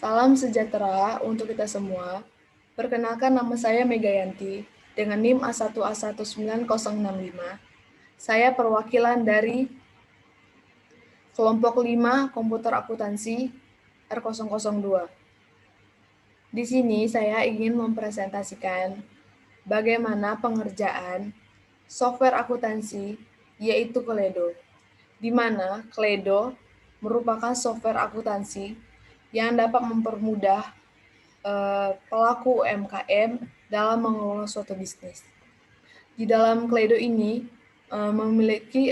Salam sejahtera untuk kita semua. Perkenalkan, nama saya Megayanti dengan NIM A1A19065. Saya perwakilan dari kelompok 5 Komputer Akuntansi R002. Di sini saya ingin mempresentasikan bagaimana pengerjaan software akuntansi, yaitu Kledo, di mana Kledo merupakan software akuntansi yang dapat mempermudah pelaku UMKM dalam mengelola suatu bisnis. Di dalam Kledo ini memiliki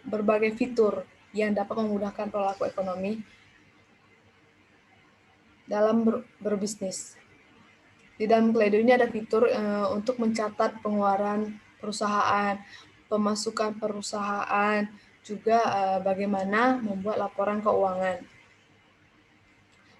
berbagai fitur yang dapat memudahkan pelaku ekonomi dalam berbisnis. Di dalam Kledo ini ada fitur untuk mencatat pengeluaran perusahaan, pemasukan perusahaan, juga bagaimana membuat laporan keuangan.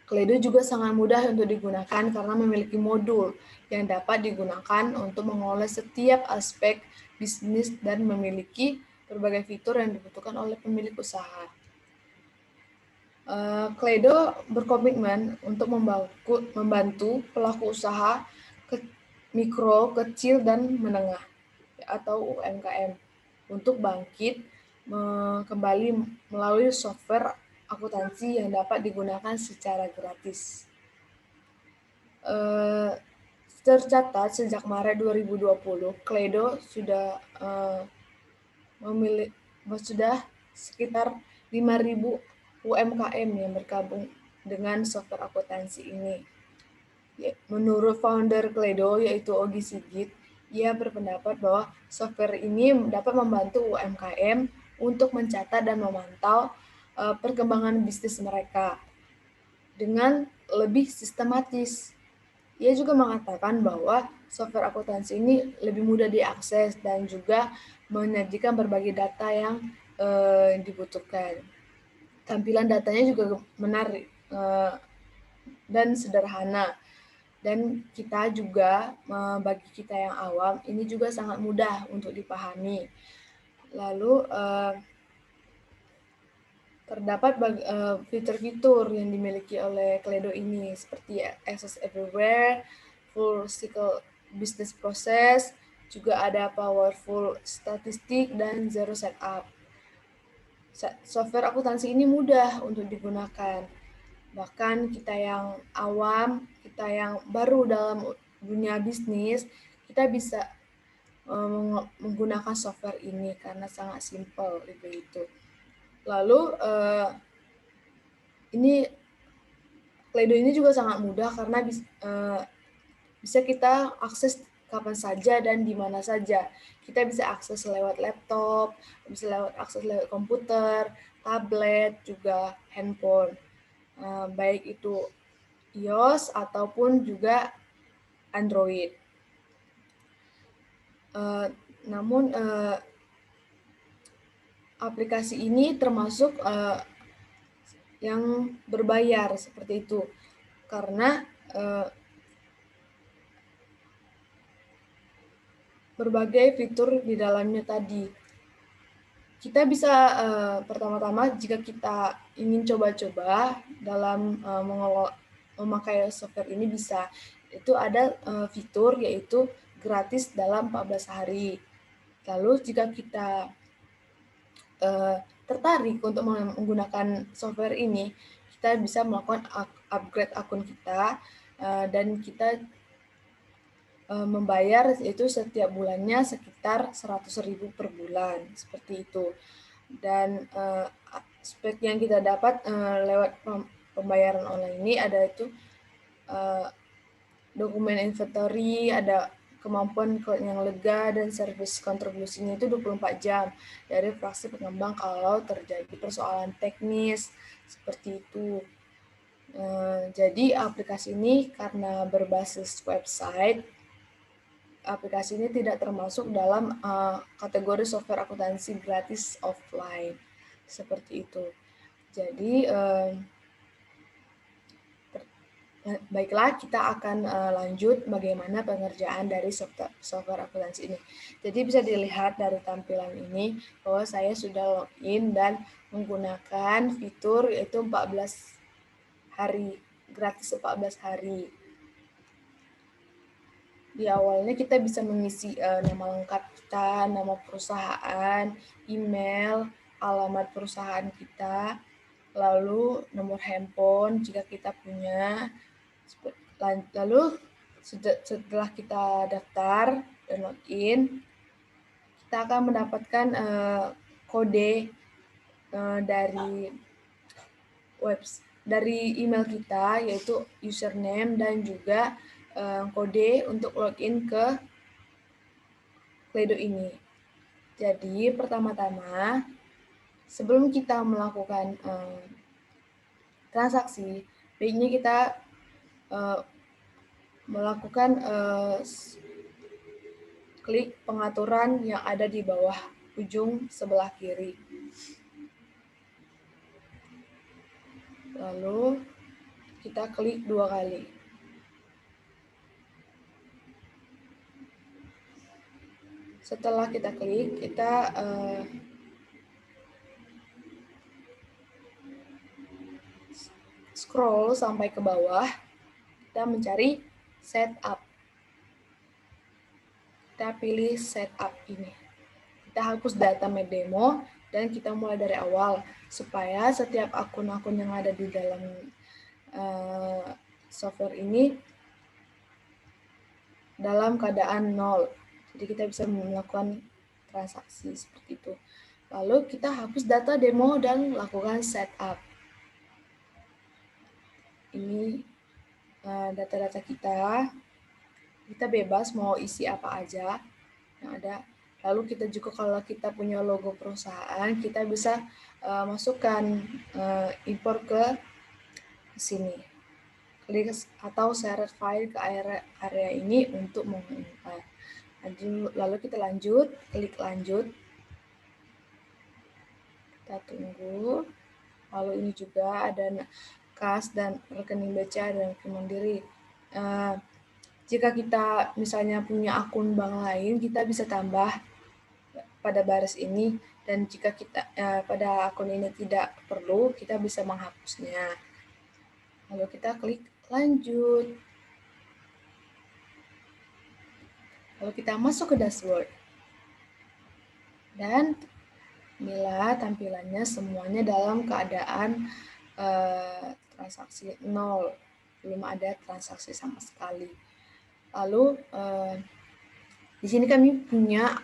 Kledo juga sangat mudah untuk digunakan karena memiliki modul yang dapat digunakan untuk mengolah setiap aspek bisnis dan memiliki berbagai fitur yang dibutuhkan oleh pemilik usaha. Kledo berkomitmen untuk membantu pelaku usaha mikro, kecil, dan menengah atau UMKM untuk bangkit kembali melalui software akuntansi yang dapat digunakan secara gratis. Tercatat sejak Maret 2020, Kledo sudah sekitar 5.000 UMKM yang bergabung dengan software akuntansi ini. Menurut founder Kledo, yaitu Ogi Sigit, ia berpendapat bahwa software ini dapat membantu UMKM untuk mencatat dan memantau perkembangan bisnis mereka dengan lebih sistematis. Ia juga mengatakan bahwa software akuntansi ini lebih mudah diakses dan juga menyajikan berbagai data yang dibutuhkan. Tampilan datanya juga menarik dan sederhana. Dan kita juga, bagi kita yang awam, ini juga sangat mudah untuk dipahami. Lalu terdapat fitur-fitur yang dimiliki oleh Kledo ini seperti Access Everywhere, Full Cycle Business Process, juga ada Powerful Statistik, dan Zero Setup. Software akuntansi ini mudah untuk digunakan. Bahkan kita yang awam, kita yang baru dalam dunia bisnis, kita bisa menggunakan software ini karena sangat simpel begitu. Lalu Kledo ini juga sangat mudah karena bisa kita akses kapan saja dan di mana saja. Kita bisa akses lewat laptop, bisa akses lewat komputer, tablet, juga handphone. Baik itu iOS ataupun juga Android. Namun aplikasi ini termasuk yang berbayar seperti itu, karena berbagai fitur di dalamnya tadi. Kita bisa pertama-tama jika kita ingin coba-coba dalam memakai software ini bisa. Itu ada fitur yaitu gratis dalam 14 hari. Lalu jika kita tertarik untuk menggunakan software ini, kita bisa melakukan upgrade akun kita dan kita membayar itu setiap bulannya sekitar 100.000 per bulan, seperti itu. Dan spek yang kita dapat lewat pembayaran online ini ada itu dokumen inventory, ada kemampuan yang lega, dan service kontribusinya itu 24 jam dari fraksi pengembang kalau terjadi persoalan teknis seperti itu. Jadi aplikasi ini karena berbasis website, aplikasi ini tidak termasuk dalam kategori software akuntansi gratis offline, seperti itu. Jadi baiklah, kita akan lanjut bagaimana pengerjaan dari software akuntansi ini. Jadi bisa dilihat dari tampilan ini bahwa saya sudah login dan menggunakan fitur yaitu 14 hari gratis 14 hari. Di awalnya kita bisa mengisi nama lengkap kita, nama perusahaan, email, alamat perusahaan kita, lalu nomor handphone jika kita punya. Lalu setelah kita daftar dan login, kita akan mendapatkan kode dari email kita, yaitu username dan juga kode untuk login ke Kledo ini. Jadi pertama-tama sebelum kita melakukan transaksi, baiknya kita melakukan klik pengaturan yang ada di bawah ujung sebelah kiri. Lalu kita klik 2 kali. Setelah kita klik, kita scroll sampai ke bawah, kita mencari setup. Kita pilih setup ini. Kita hapus data demo dan kita mulai dari awal supaya setiap akun-akun yang ada di dalam software ini dalam keadaan 0. Jadi kita bisa melakukan transaksi seperti itu. Lalu kita hapus data demo dan lakukan setup. Ini data-data kita. Kita bebas mau isi apa aja yang ada. Lalu kita juga kalau kita punya logo perusahaan, kita bisa masukkan impor ke sini. Klik atau share file ke area ini untuk mengimpor. Lalu kita lanjut, klik lanjut. Kita tunggu. Lalu ini juga ada kas dan rekening BCA dan Mandiri. Jika kita misalnya punya akun bank lain, kita bisa tambah pada baris ini, dan jika kita pada akun ini tidak perlu, kita bisa menghapusnya. Lalu kita klik lanjut. Lalu kita masuk ke dashboard. Dan inilah tampilannya, semuanya dalam keadaan transaksi 0. Belum ada transaksi sama sekali. Lalu di sini kami punya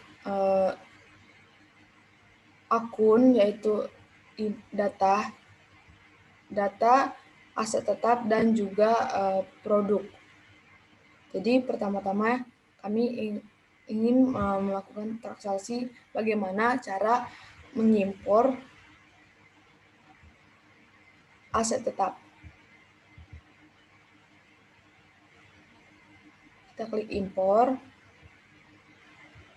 akun, yaitu data, aset tetap, dan juga produk. Jadi pertama-tama kami ingin melakukan transaksi bagaimana cara mengimpor aset tetap. Kita klik impor,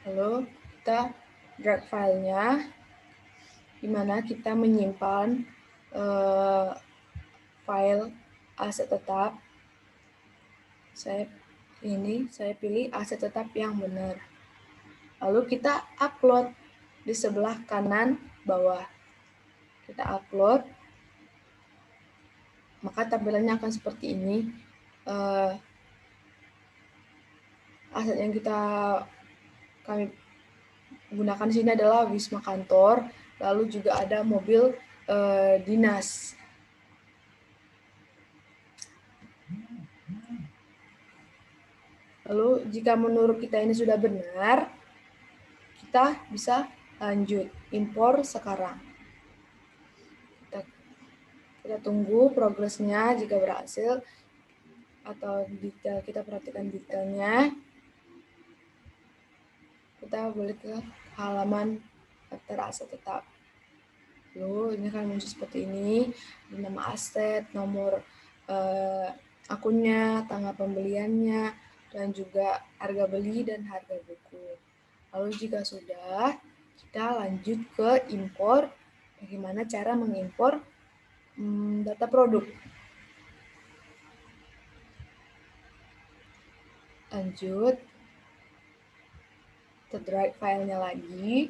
lalu kita drag filenya, di mana kita menyimpan file aset tetap. Saya pilih aset tetap yang benar. Lalu kita upload di sebelah kanan bawah. Kita upload, maka tampilannya akan seperti ini. Aset yang kami gunakan di sini adalah Wisma Kantor, lalu juga ada mobil dinas. Lalu jika menurut kita ini sudah benar, kita bisa lanjut impor sekarang. Kita tunggu progresnya. Jika berhasil atau detail, kita perhatikan detailnya. Kita boleh ke halaman daftar aset tetap. Lalu ini akan muncul seperti ini, nama aset, nomor akunnya, tanggal pembeliannya, dan juga harga beli dan harga buku. Lalu jika sudah, kita lanjut ke impor. Bagaimana cara mengimpor data produk. Lanjut, kita drag filenya lagi,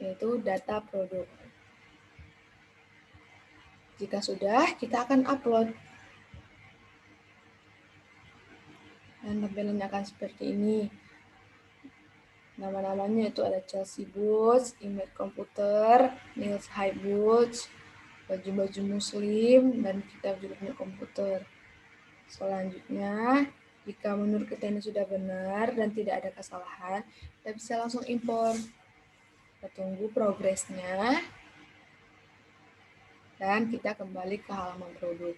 yaitu data produk. Jika sudah, kita akan upload. Dan tampilannya akan seperti ini. Nama-namanya itu ada Chelsea Boots, Image Komputer, Niels High Boots, baju-baju muslim, dan kita juga punya komputer. Selanjutnya, jika menurut kita ini sudah benar dan tidak ada kesalahan, kita bisa langsung impor. Kita tunggu progresnya, dan kita kembali ke halaman produk.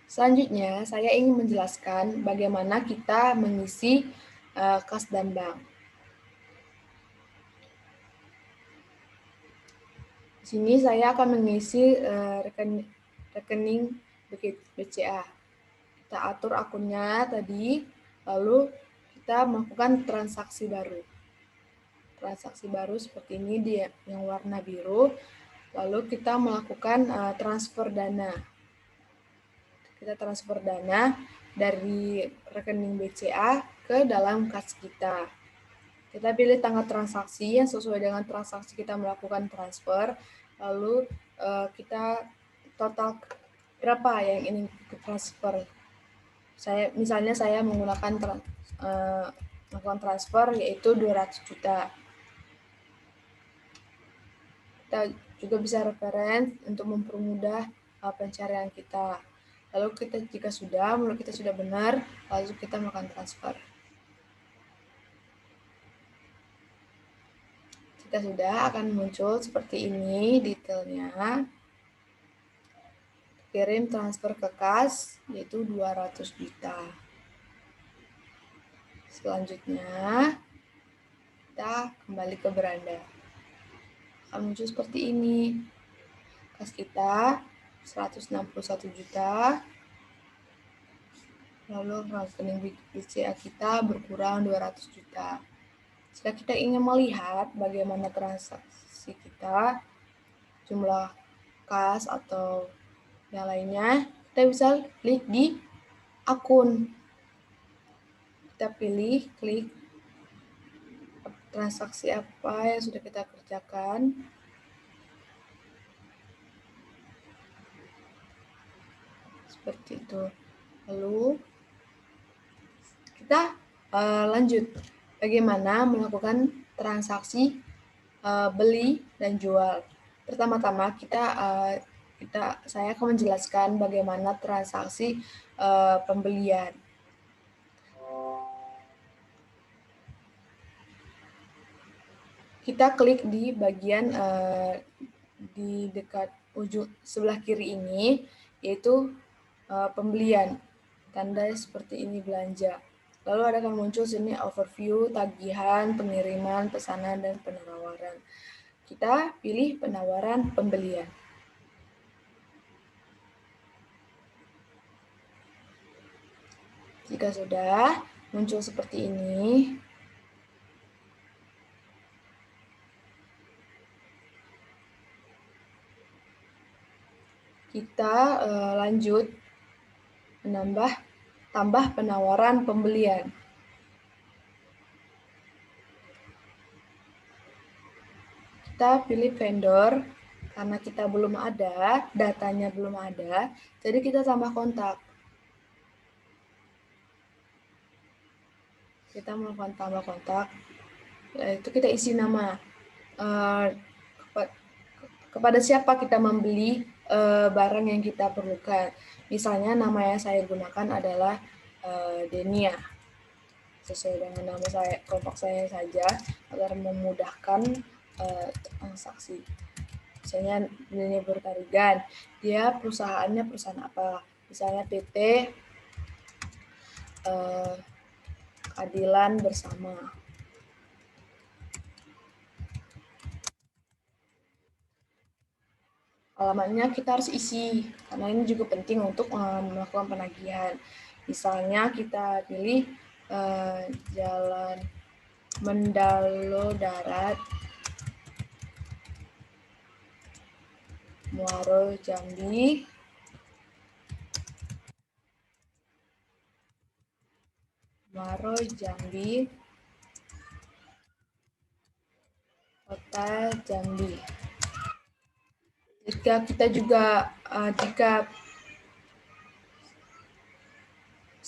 Selanjutnya, saya ingin menjelaskan bagaimana kita mengisi kas dan bank. Di sini saya akan mengisi rekening BCA. Kita atur akunnya tadi, lalu kita melakukan transaksi baru. Transaksi baru seperti ini dia yang warna biru, lalu kita melakukan transfer dana. Kita transfer dana dari rekening BCA ke dalam kas kita. Kita pilih tanggal transaksi yang sesuai dengan transaksi kita melakukan transfer, lalu kita total berapa yang ingin kita transfer. Misalnya saya menggunakan melakukan transfer yaitu 200 juta. Kita juga bisa referensi untuk mempermudah pencarian kita. Lalu jika menurut kita sudah benar, lalu kita melakukan transfer. Jika sudah, akan muncul seperti ini detailnya. Kirim transfer ke kas, yaitu 200 juta. Selanjutnya, kita kembali ke beranda. Akan muncul seperti ini. Kas kita 161 juta. Lalu rekening BCA kita berkurang 200 juta. Jika kita ingin melihat bagaimana transaksi kita, jumlah kas atau yang lainnya, kita bisa klik di akun. Kita pilih, klik transaksi apa yang sudah kita kerjakan. Seperti itu. Lalu kita lanjut bagaimana melakukan transaksi beli dan jual. Pertama-tama saya akan menjelaskan bagaimana transaksi pembelian. Kita klik di bagian di dekat ujung sebelah kiri ini, yaitu pembelian. Tanda seperti ini belanja. Lalu akan muncul sini overview, tagihan, pengiriman, pesanan, dan penawaran. Kita pilih penawaran pembelian. Jika sudah muncul seperti ini, kita lanjut tambah penawaran pembelian. Kita pilih vendor, karena kita belum ada, datanya belum ada, jadi kita tambah kontak. Kita melakukan tambah kontak, itu kita isi nama. Kepada siapa kita membeli barang yang kita perlukan. Misalnya nama yang saya gunakan adalah Denia. Sesuai dengan nama saya, kelompok saya saja, agar memudahkan transaksi. Misalnya Denia Bertarigan, dia perusahaannya perusahaan apa? Misalnya PT Keadilan Bersama. Alamatnya kita harus isi, karena ini juga penting untuk melakukan penagihan. Misalnya kita pilih Jalan Mendalo Darat, Muaro Jambi, Kota Jambi. Jika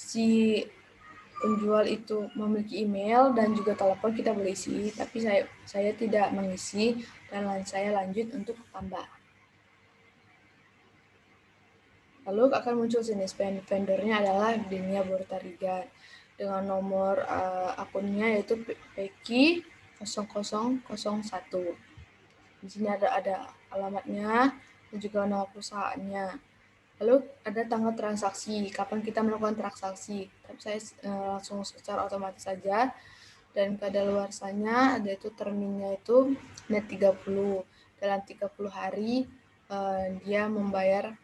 si penjual itu memiliki email dan juga telepon, kita boleh isi, tapi saya tidak mengisi dan saya lanjut untuk tambah. Lalu akan muncul sini vendornya adalah Denia Bortarigan dengan nomor akunnya yaitu Peki 0001. Di sini ada alamatnya dan juga nama perusahaannya. Lalu ada tanggal transaksi, kapan kita melakukan transaksi. Tapi saya langsung secara otomatis saja. Dan kadaluarsanya ada itu terminnya itu net 30. Dalam 30 hari dia membayar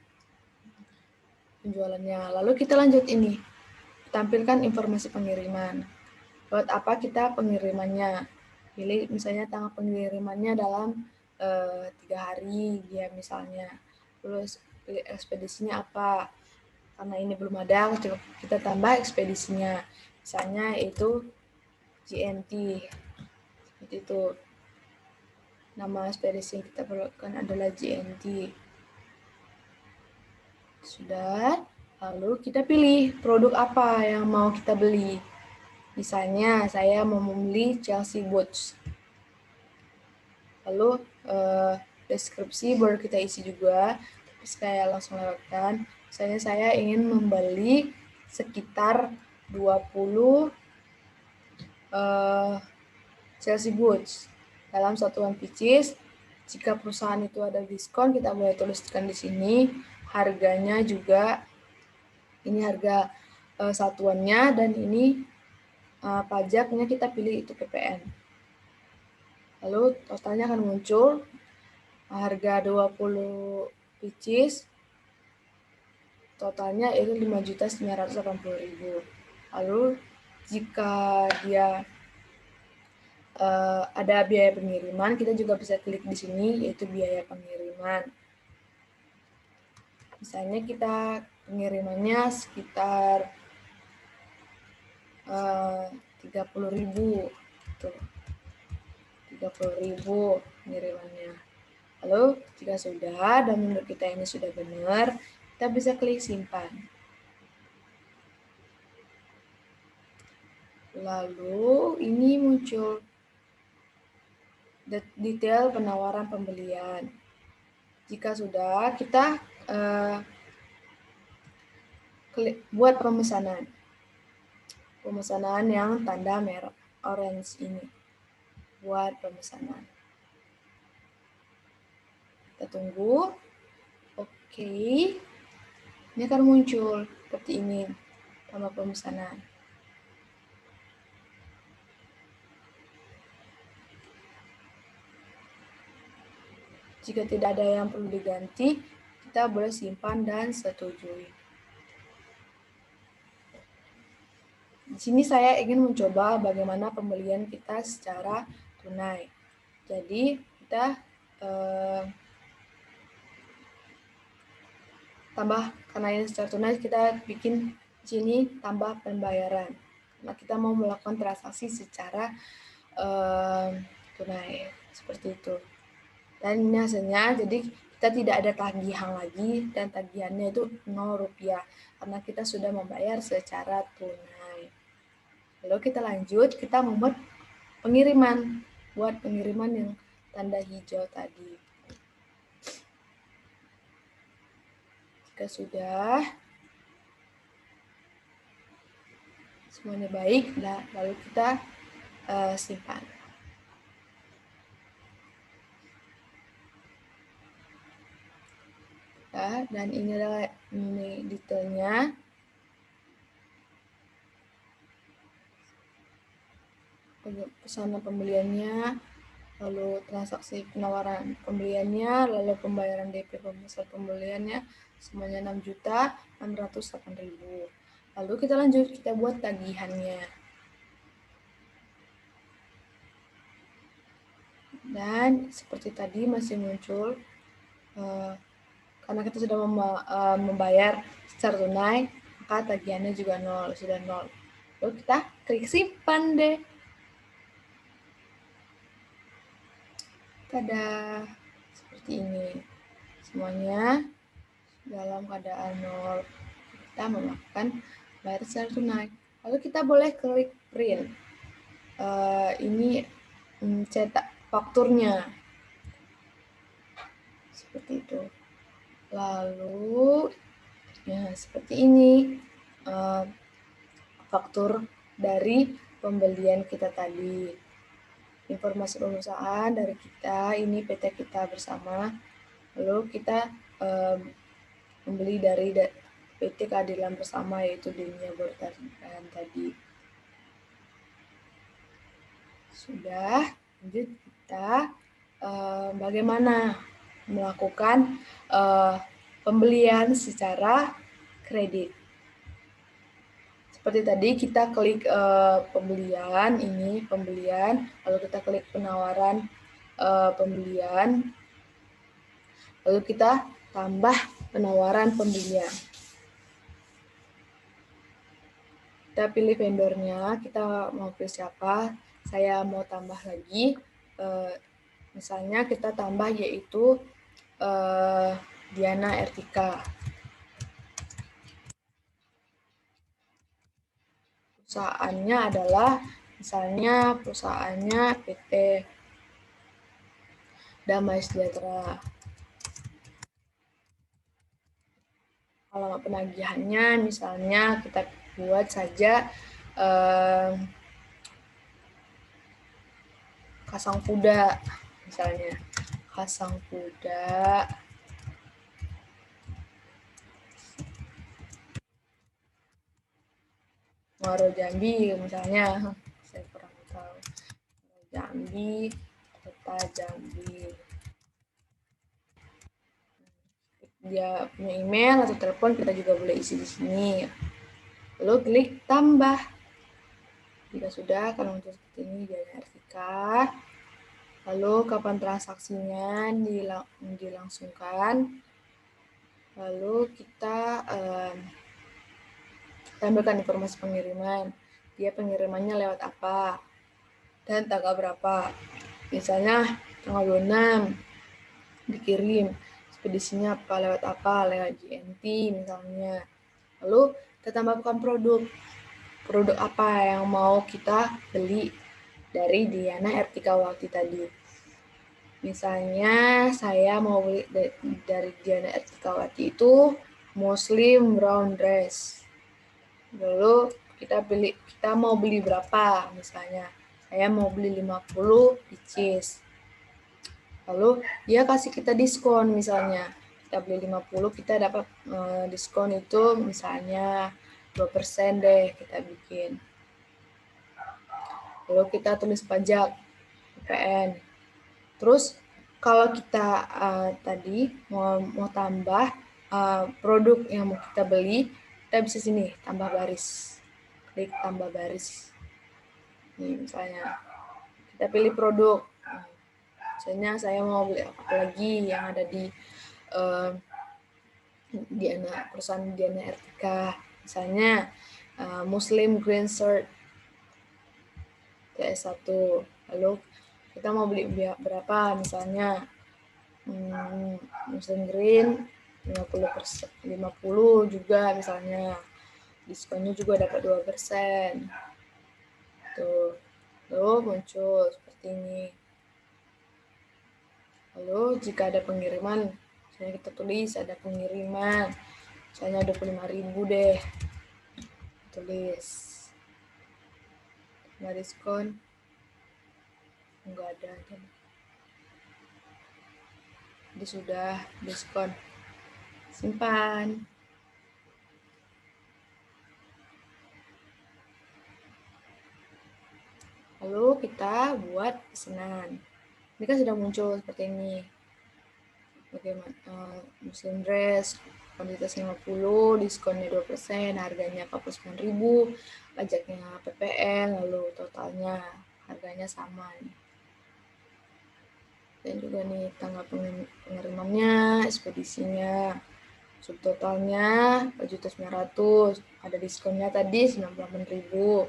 penjualannya. Lalu kita lanjut ini, tampilkan informasi pengiriman. Buat apa kita pengirimannya? Pilih misalnya tanggal pengirimannya dalam 3 hari dia misalnya. Terus pilih ekspedisinya apa? Karena ini belum ada, kita tambah ekspedisinya. Misalnya itu GNT. Seperti itu. Nama ekspedisi yang kita perlukan adalah GNT. Sudah, lalu kita pilih produk apa yang mau kita beli. Misalnya, saya mau membeli Chelsea Boots. Lalu, deskripsi baru kita isi juga, tapi saya langsung lewatkan. Misalnya saya ingin membeli sekitar 20 Chelsea Boots dalam satuan pieces. Jika perusahaan itu ada diskon, kita boleh tuliskan di sini. Harganya juga, ini harga satuannya, dan ini pajaknya kita pilih itu PPN. Lalu totalnya akan muncul harga 20 pieces, totalnya itu 5.980.000. Lalu jika dia ada biaya pengiriman, kita juga bisa klik di sini yaitu biaya pengiriman. Misalnya kita pengirimannya sekitar 30.000, tuh 30.000 pengirimannya. Lalu jika sudah dan menurut kita ini sudah benar, kita bisa klik simpan. Lalu ini muncul detail penawaran pembelian. Jika sudah, kita buat pemesanan yang tanda merah orange ini. Buat pemesanan. Kita tunggu. Oke. Ini akan muncul seperti ini nama pemesanan. Jika tidak ada yang perlu diganti, kita boleh simpan dan setujui. Di sini saya ingin mencoba bagaimana pembelian kita secara tunai. Jadi kita tambah, karena ini secara tunai, kita bikin di sini tambah pembayaran. Nah, kita mau melakukan transaksi secara tunai, seperti itu. Dan ini hasilnya, jadi kita tidak ada tagihan lagi, dan tagihannya itu Rp0, karena kita sudah membayar secara tunai. Lalu kita lanjut, kita membuat pengiriman, buat pengiriman yang tanda hijau tadi. Jika sudah semuanya baik, lalu kita simpan. Ya, dan ini adalah detailnya. Pesanan pembeliannya, lalu transaksi penawaran pembeliannya, lalu pembayaran DP pembeliannya, semuanya 6.608.000. Lalu kita lanjut, kita buat tagihannya. Dan seperti tadi masih muncul, karena kita sudah membayar secara tunai, maka tagihannya juga sudah 0. Lalu kita klik simpan deh. Tada, seperti ini. Semuanya dalam keadaan 0. Kita melakukan bayar secara tunai. Lalu kita boleh klik print. Ini cetak fakturnya. Seperti itu. Lalu, ya seperti ini faktur dari pembelian kita tadi. Informasi perusahaan dari kita, ini PT kita bersama. Lalu kita membeli dari PT Keadilan Bersama, yaitu Dinia Bortarian tadi. Sudah, lanjut kita bagaimana melakukan pembelian secara kredit. Seperti tadi kita klik pembelian, ini pembelian, lalu kita klik penawaran pembelian, lalu kita tambah penawaran pembelian. Kita pilih vendornya, kita mau pilih siapa, saya mau tambah lagi, misalnya kita tambah yaitu Diana Ertika. Perusahaannya adalah, misalnya perusahaannya PT Damai Sejahtera. Alamat penagihannya misalnya kita buat saja Kasang Kuda, misalnya Kasang Kuda Muaro Jambi, misalnya saya kurang tahu. Jambi, Kota Jambi. Dia punya email atau telepon, kita juga boleh isi di sini. Lalu klik tambah. Jika sudah, akan muncul seperti ini, Diana Ertika. Lalu kapan transaksinya dilangsungkan. Lalu kita tampilkan informasi pengiriman. Dia pengirimannya lewat apa dan tanggal berapa. Misalnya tanggal 26 dikirim, ekspedisinya lewat apa, lewat JNT misalnya. Lalu kita tambahkan produk apa yang mau kita beli dari Diana Ertika Wati tadi. Misalnya saya mau beli dari Diana Ertika Wati itu Muslim brown dress. Lalu kita mau beli berapa, misalnya saya mau beli 50 pieces. Lalu dia kasih kita diskon, misalnya kita beli 50, kita dapat diskon itu misalnya 2% deh kita bikin. Lalu kita tulis pajak PPN. Terus kalau kita tadi mau tambah produk yang mau kita beli, kita bisa sini tambah baris, klik tambah baris. Nih misalnya kita pilih produk, misalnya saya mau beli apa lagi yang ada di perusahaan Diana Ertika, misalnya Muslim Green Shirt TS1. Lalu kita mau beli berapa, misalnya Muslim Green 50 juga, misalnya diskonnya juga dapat 2%. Tuh, lalu muncul seperti ini. Lalu jika ada pengiriman, misalnya kita tulis ada pengiriman, misalnya 25.000 deh, tulis. Nggak diskon, nggak ada. Jadi sudah diskon, simpan. Lalu kita buat pesanan. Ini kan sudah muncul seperti ini. Bagaimana Muslim dress, kuantitas 50, diskonnya 2%, harganya 49.000, pajaknya PPN, lalu totalnya harganya sama nih. Dan juga nih tanggal pengirimannya, ekspedisinya, subtotalnya 4.900.000, ada diskonnya tadi 98.000,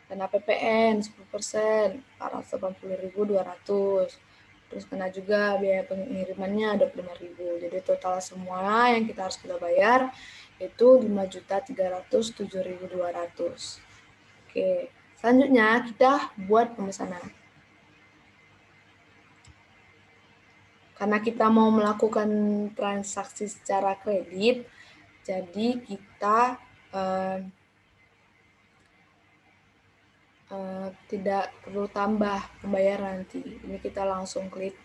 kena PPN 10%, 480.200, terus kena juga biaya pengirimannya 25.000. Jadi total semua yang kita harus bayar yaitu 5.307.200. Oke, selanjutnya kita buat pemesanan. Karena kita mau melakukan transaksi secara kredit, jadi kita tidak perlu tambah pembayaran nanti. Ini kita langsung klik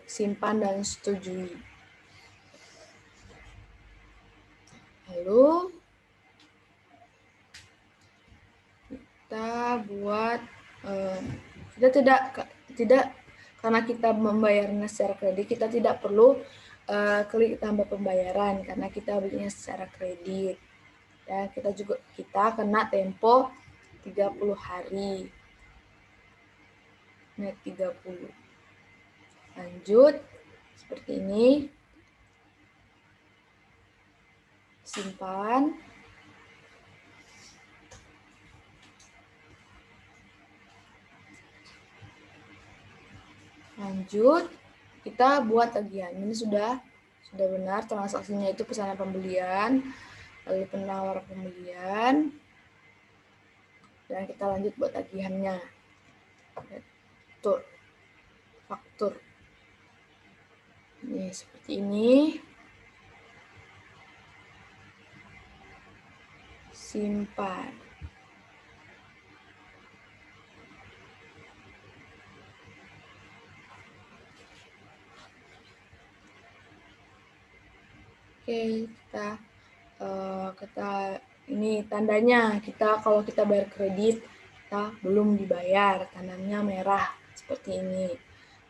simpan dan setujui. Lalu kita buat kita tidak karena kita membayarnya secara kredit, kita tidak perlu klik tambah pembayaran karena kita belinya secara kredit. Ya, kita kena tempo 30 hari. Nah, 30. Lanjut seperti ini. Simpan. Lanjut, kita buat tagihan. Ini sudah benar transaksinya itu pesanan pembelian, lalu penawar pembelian, dan kita lanjut buat tagihannya. Faktur. Ini seperti ini. Simpan. Oke, kita ini tandanya kalau kita bayar kredit kita belum dibayar, tandanya merah seperti ini.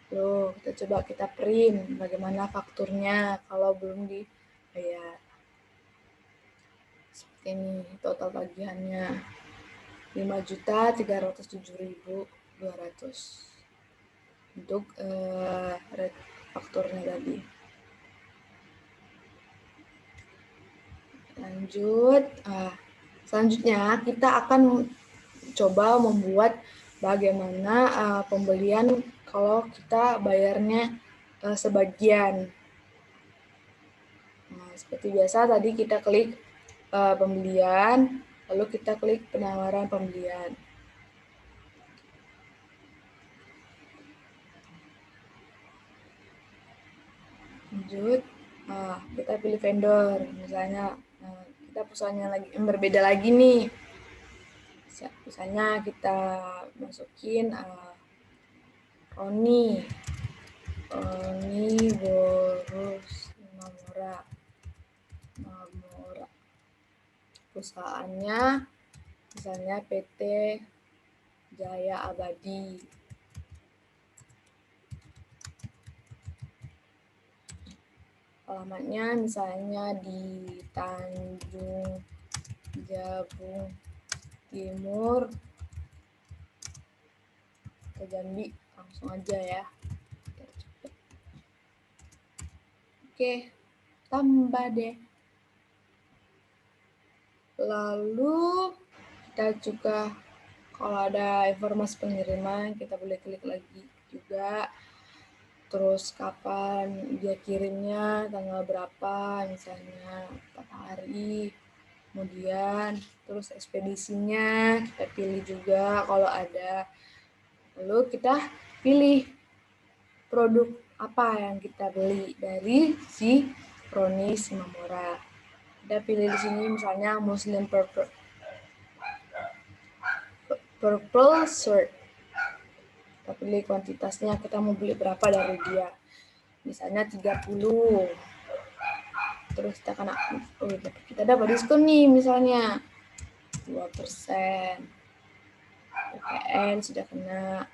Lalu kita print bagaimana fakturnya kalau belum dibayar. Seperti ini total tagihannya 5.307.200 untuk fakturnya tadi. Lanjut, selanjutnya kita akan coba membuat bagaimana pembelian kalau kita bayarnya sebagian. Nah, seperti biasa tadi kita klik pembelian, lalu kita klik penawaran pembelian. Lanjut, kita pilih vendor, misalnya kita perusahaannya lagi berbeda lagi nih. Misalnya kita masukin Roni Borus Mamora. Perusahaannya misalnya PT Jaya Abadi. Alamatnya misalnya di Tanjung Jabung Timur ke Jambi, langsung aja ya. Oke, tambah deh. Lalu kita juga kalau ada informasi pengiriman kita boleh klik lagi juga. Terus kapan dia kirimnya, tanggal berapa, misalnya 4 hari. Kemudian terus ekspedisinya kita pilih juga kalau ada. Lalu kita pilih produk apa yang kita beli dari si Roni Simamora. Kita pilih di sini misalnya Muslim Purple shirt. Kita pilih kuantitasnya, kita mau beli berapa dari dia. Misalnya 30. Terus kita dapat diskon nih misalnya 2%. PPN sudah kena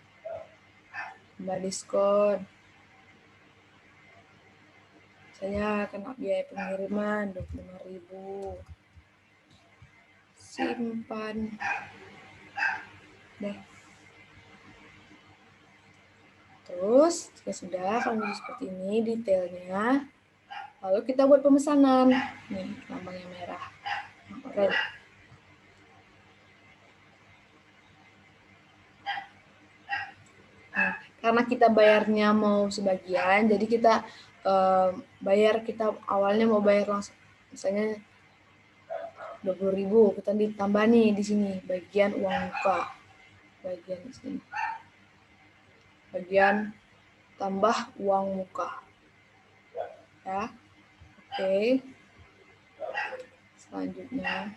tambah diskon. Misalnya kena biaya pengiriman 25.000. Simpan. Deh. Terus jika sudah kalau seperti ini detailnya, lalu kita buat pemesanan. Nih lambangnya merah. Orange. Nah, karena kita bayarnya mau sebagian, jadi kita kita awalnya mau bayar langsung, misalnya 20.000. Kita ditambah nih di sini bagian uang muka. Bagian di sini. Bagian tambah uang muka. Ya. Oke. Selanjutnya.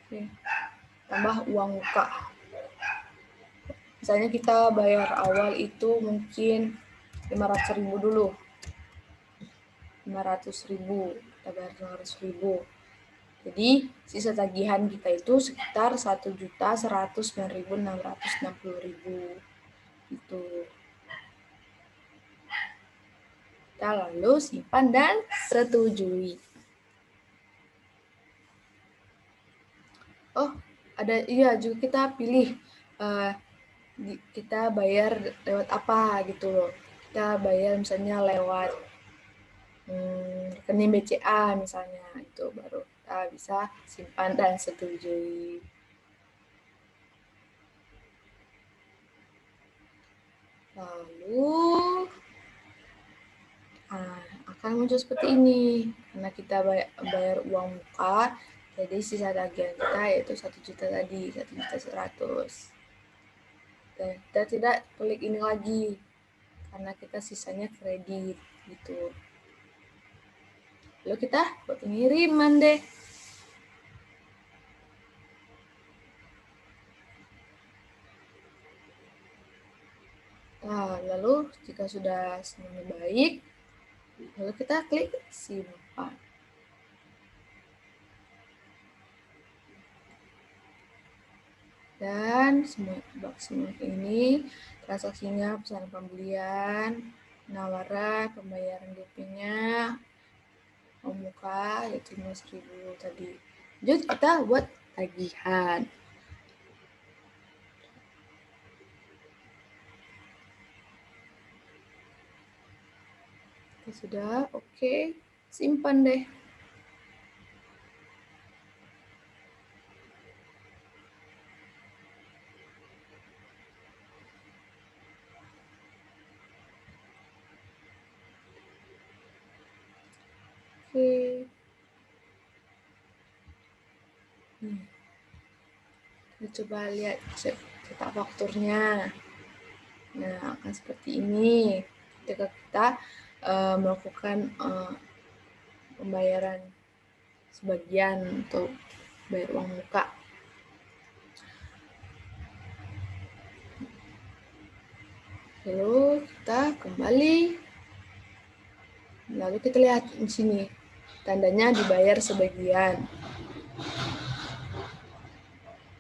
Oke. Tambah uang muka. Misalnya kita bayar awal itu mungkin 500.000 dulu. 500.000. Kita bayar 500.000. Jadi sisa tagihan kita itu sekitar 1.109.660.000 gitu. Kita lalu simpan dan setujui. Oh, ada iya juga kita pilih kita bayar lewat apa gitu loh. Kita bayar misalnya lewat rekening BCA misalnya, itu baru kita bisa simpan dan setujui. Lalu akan muncul seperti ini karena kita bayar uang muka, jadi sisa tagihan kita yaitu 1 juta tadi, 1.100.000. Dan kita tidak klik ini lagi karena kita sisanya kredit gitu. Lalu kita buat pengiriman deh. Nah, lalu jika sudah semuanya baik, lalu kita klik simpan. Dan semua ini transaksinya, pesanan pembelian, penawaran, pembayaran DP-nya, muka yaitu 15.000 tadi. Lanjut kita buat tagihan. Oke, sudah, oke, simpan deh. Oke. Kita coba lihat cetak fakturnya. Nah, akan seperti ini ketika kita melakukan pembayaran sebagian untuk bayar uang muka. Lalu kita kembali. Lalu kita lihat di sini tandanya dibayar sebagian.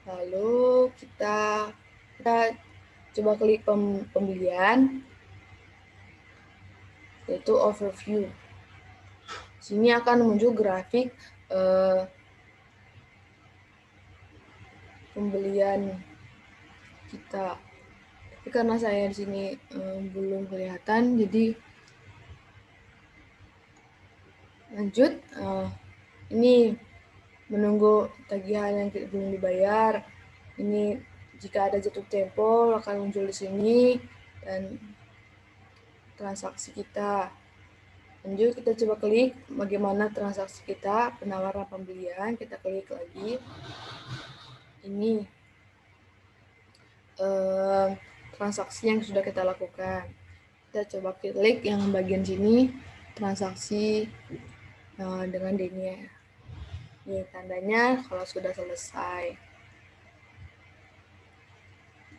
Lalu kita coba klik pembelian, yaitu overview. Sini akan muncul grafik pembelian kita. Tapi karena saya di sini belum kelihatan, jadi lanjut. Ini menunggu tagihan yang belum dibayar. Ini jika ada jatuh tempo akan muncul di sini dan transaksi kita. Lanjut kita coba klik bagaimana transaksi kita, penawaran pembelian, kita klik lagi. Ini transaksi yang sudah kita lakukan. Kita coba klik yang bagian sini, transaksi dengan Denia. Ini tandanya kalau sudah selesai.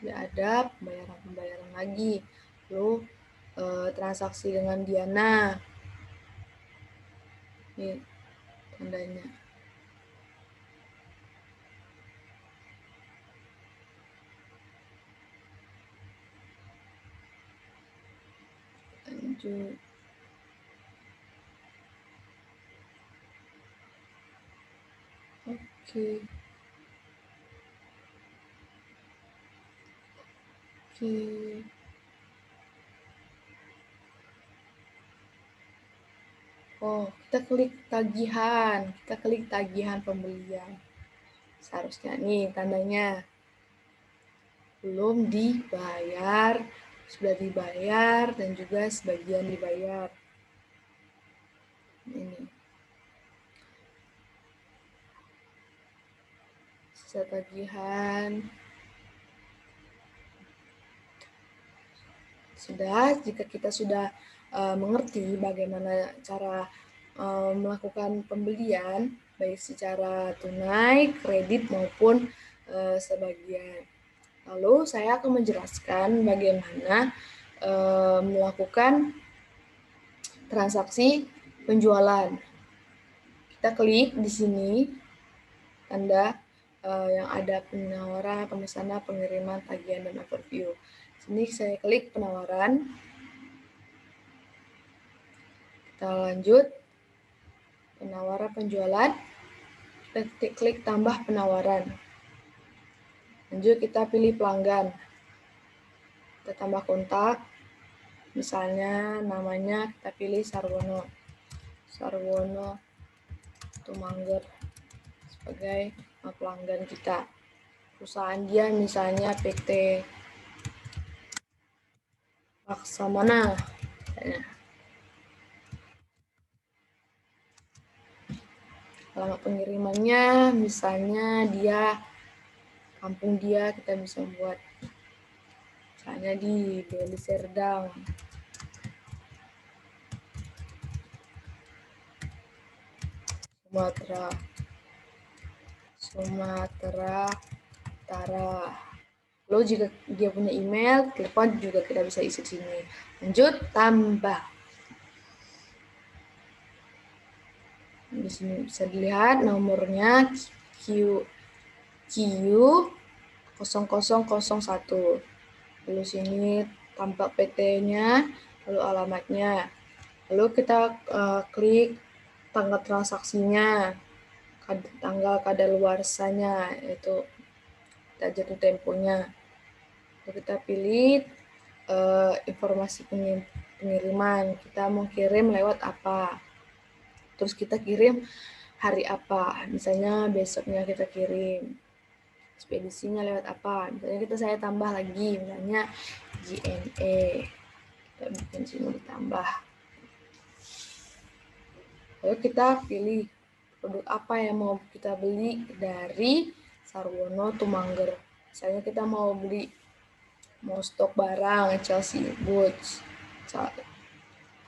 Tidak ada pembayaran lagi. Lalu transaksi dengan Diana. Ini tandanya. Lanjut. Oke. Oh, kita klik tagihan pembelian. Seharusnya nih tandanya belum dibayar, sudah dibayar, dan juga sebagian dibayar. Ini sisa tagihan. Sudah, jika kita sudah mengerti bagaimana cara melakukan pembelian, baik secara tunai, kredit, maupun sebagian. Lalu saya akan menjelaskan bagaimana melakukan transaksi penjualan. Kita klik di sini, tanda yang ada penawaran, pemesanan, pengiriman, tagihan, dan overview. Sini saya klik penawaran. Kita lanjut, penawaran penjualan, kita klik tambah penawaran. Lanjut kita pilih pelanggan. Kita tambah kontak, misalnya namanya kita pilih Sarwono Tumangger sebagai pelanggan kita. Perusahaan dia misalnya PT Laksamana. Alamat pengirimannya misalnya kampung dia kita bisa buat misalnya di Deli Serdang. Sumatera Utara. Lalu jika dia punya email, telepon juga kita bisa isi di sini. Lanjut, tambah. Di sini bisa dilihat nomornya QQ0001. Lalu sini tampak PT-nya, lalu alamatnya. Lalu kita klik tanggal transaksinya, tanggal kadaluarsanya, yaitu jatuh temponya. Lalu kita pilih informasi pengiriman, kita mau kirim lewat apa, terus kita kirim hari apa, misalnya besoknya kita kirim, ekspedisinya lewat apa, misalnya saya tambah lagi, misalnya JNE, kita bikin sini ditambah. Lalu kita pilih produk apa yang mau kita beli dari Sarwono Tumangger. Misalnya kita mau stok barang Chelsea Boots.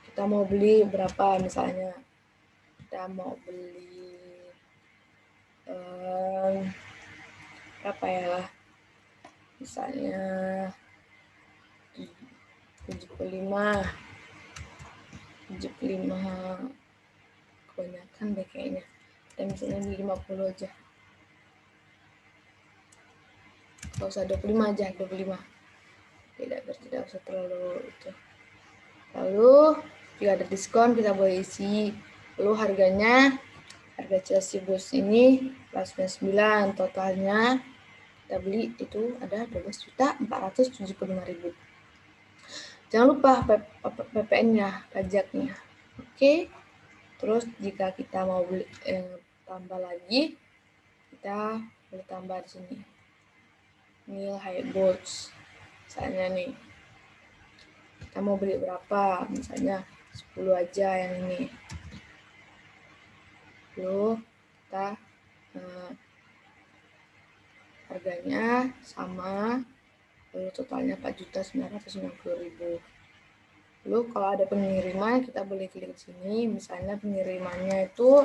Kita mau beli berapa misalnya. Kita mau beli berapa ya? Misalnya 75 kebanyakan deh kayaknya. Kita misalnya beli 50 aja. Kalau usah 25 aja, 25. Tidak usah terlalu itu. Lalu jika ada diskon kita boleh isi. Lalu harga Chelsea Boots ini 9, totalnya kita beli itu ada 12.475.000. Jangan lupa PPN-nya, pajaknya. Oke. Terus jika kita mau beli tambah lagi, kita boleh tambah di sini. Neil High Boots. Misalnya nih. Kita mau beli berapa? Misalnya 10 aja yang ini. Lalu kita harganya sama, lalu totalnya 4.990.000. Lalu kalau ada pengiriman kita boleh klik di sini, misalnya pengirimannya itu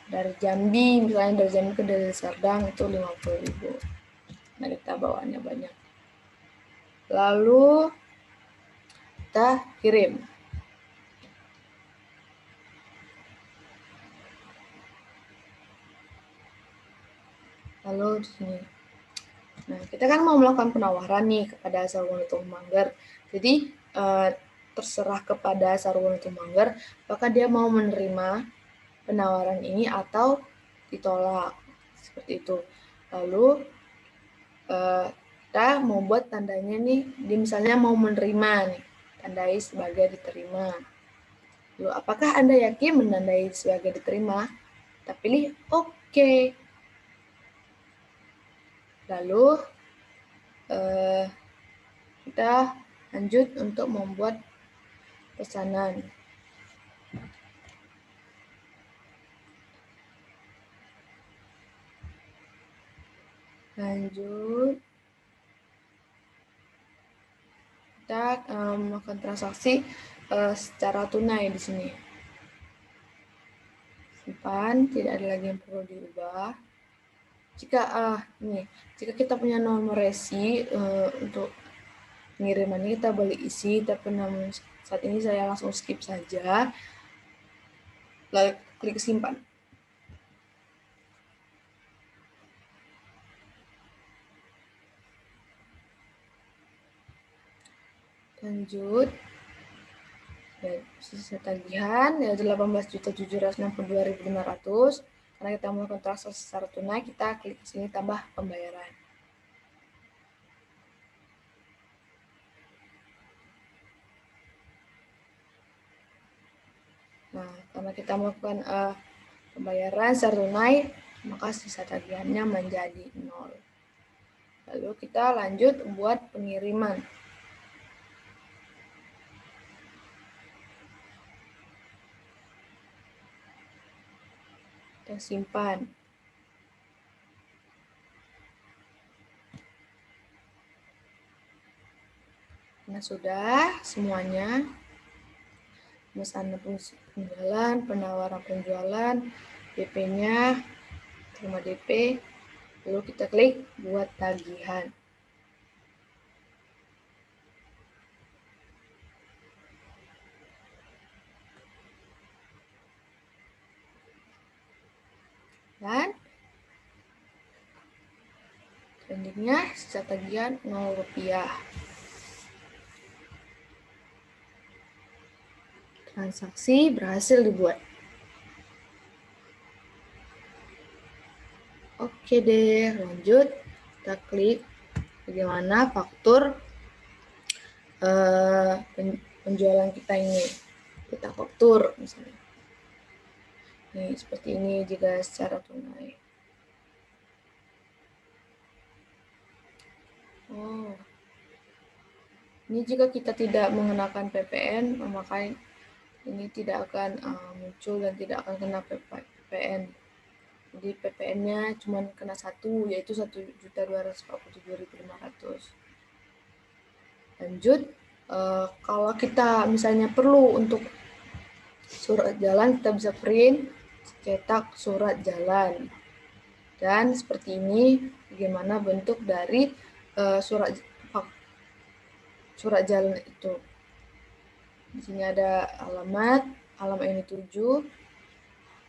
dari Jambi, misalnya dari Jambi ke Deli Serdang itu 50.000. Nah kita bawaannya banyak. Lalu kita kirim. Lalu di sini. Nah, kita kan mau melakukan penawaran nih kepada Sarwono Tumangger. Jadi terserah kepada Sarwono Tumangger apakah dia mau menerima penawaran ini atau ditolak. Seperti itu. Lalu kita mau buat tandanya nih, dia misalnya mau menerima nih, tandai sebagai diterima. Lalu apakah Anda yakin menandai sebagai diterima? Kita pilih oke. Lalu kita lanjut untuk membuat pesanan. Lanjut, kita melakukan transaksi secara tunai di sini. Simpan, tidak ada lagi yang perlu diubah. Jika kita punya nomor resi untuk pengiriman ini kita boleh isi, tapi namun saat ini saya langsung skip saja. Lalu klik simpan. Lanjut, sisa tagihan ya 18.762.500. Karena kita melakukan transaksi secara tunai, kita klik sini tambah pembayaran. Nah, karena kita melakukan pembayaran secara tunai, maka sisa tagihannya menjadi 0. Lalu kita lanjut buat pengiriman. Kita simpan. Nah, sudah semuanya. Pemesanan penjualan, penawaran penjualan, DP-nya, terima DP, lalu kita klik buat tagihan. Dan endingnya sisa tagihan Rp0. Transaksi berhasil dibuat. Oke deh, lanjut. Kita klik bagaimana faktur penjualan kita ini. Kita faktur misalnya. Nih, seperti ini jika secara tunai. Oh, ini jika kita tidak mengenakan PPN, maka ini tidak akan muncul dan tidak akan kena PPN. Jadi PPN-nya cuma kena satu, yaitu 1.247.500. Lanjut, kalau kita misalnya perlu untuk surat jalan, kita bisa print, cetak surat jalan. Dan seperti ini bagaimana bentuk dari surat jalan itu. Di sini ada alamat ini 7,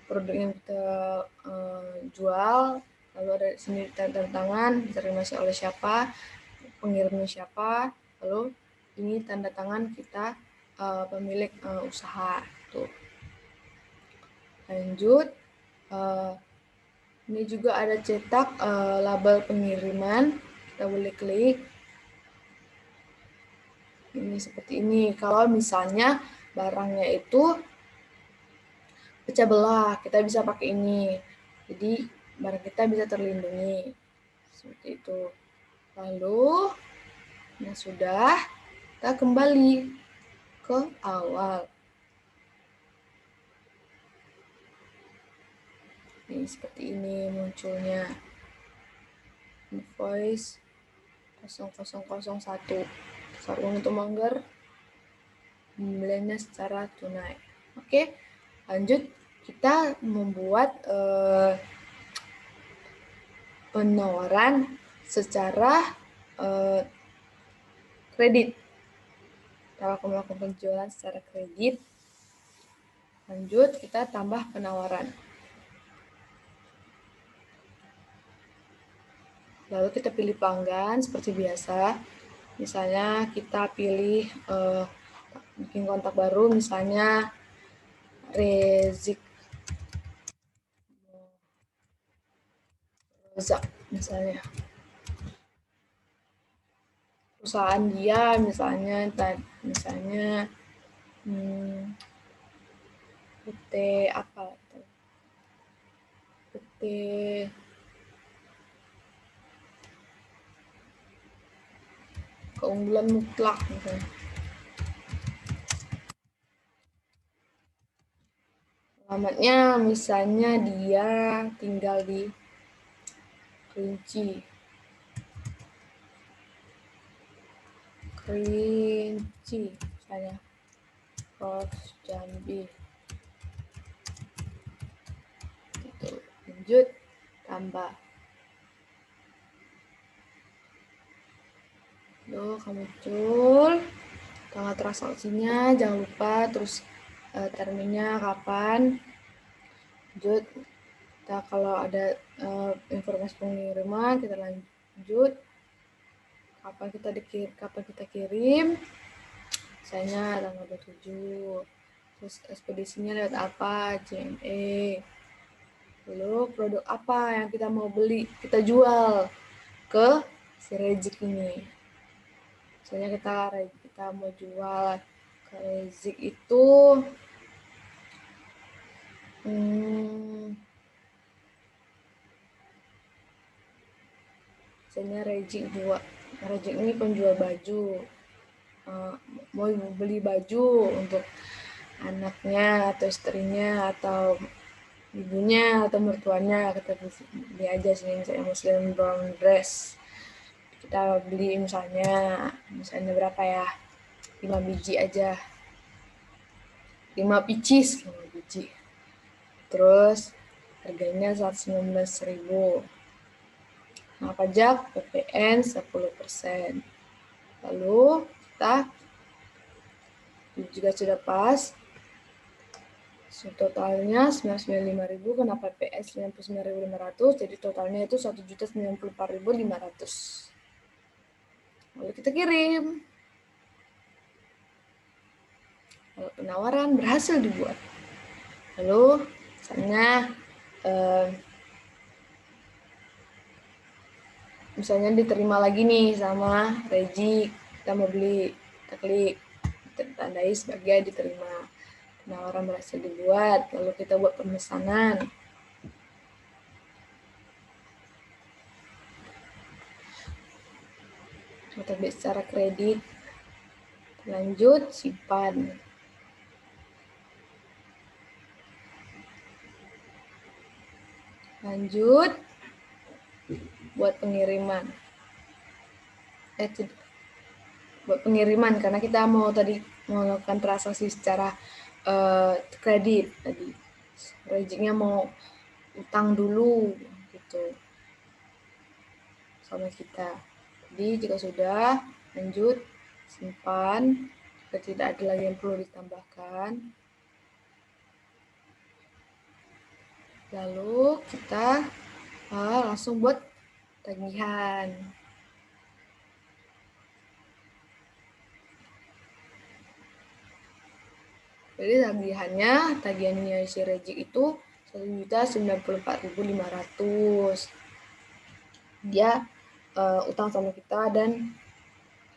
produk yang kita jual, lalu ada di sini tanda tangan, diterima oleh siapa, pengirimnya siapa, lalu ini tanda tangan kita pemilik usaha. Tuh. Lanjut, ini juga ada cetak label pengiriman, kita boleh klik. Ini seperti ini. Kalau misalnya barangnya itu pecah belah, kita bisa pakai ini. Jadi barang kita bisa terlindungi. Seperti itu. Lalu, nah sudah, kita kembali ke awal. Ini seperti ini munculnya. Invoice 0001. Sarung untuk manggar. Pembeliannya secara tunai. Oke, lanjut kita membuat penawaran secara kredit. Kalau aku melakukan penjualan secara kredit, lanjut kita tambah penawaran. Lalu kita pilih pelanggan seperti biasa. Misalnya kita pilih bikin kontak baru, misalnya Rezik Rozak misalnya. Perusahaan dia misalnya PT apa? PT Keunggulan Mutlak misalnya. Alamatnya misalnya dia tinggal di Kerinci. Kerinci misalnya, Prof Jambi gitu. Lanjut tambah. Muncul tanggal transaksinya, jangan lupa, terus terminnya kapan. Lanjut, kita kalau ada informasi pengiriman kita lanjut, kapan kita kirim, misalnya tanggal 27, terus ekspedisinya lewat apa, JNE, lalu produk apa yang kita mau beli, kita jual ke si Rezik ini. Misalnya kita mau jual ke Rezik itu misalnya Rezik ini penjual baju, mau beli baju untuk anaknya atau istrinya atau ibunya atau mertuanya, kita beli aja sini, misalnya Muslim brown dress, kita beli misalnya berapa ya, 5 biji aja, 5 biji, terus harganya 119.000. Nah, pajak PPN 10%. Lalu kita juga sudah pas, totalnya 995.000 kena PPN 99.500, jadi totalnya itu 1.094.500. Lalu kita kirim. Lalu penawaran berhasil dibuat. Lalu misalnya diterima lagi nih sama Reji, kita mau beli, kita klik, tandai sebagai diterima, penawaran berhasil dibuat, lalu kita buat pemesanan. Kita beli secara kredit, lanjut simpan. Lanjut buat pengiriman. Buat pengiriman karena kita mau melakukan transaksi secara kredit tadi. Rejiknya mau utang dulu gitu sama kita. Jadi jika sudah, lanjut simpan. Jika tidak ada lagi yang perlu ditambahkan, lalu kita langsung buat tagihan. Jadi tagihannya si Rejik itu 1.094.500. Dia utang sama kita dan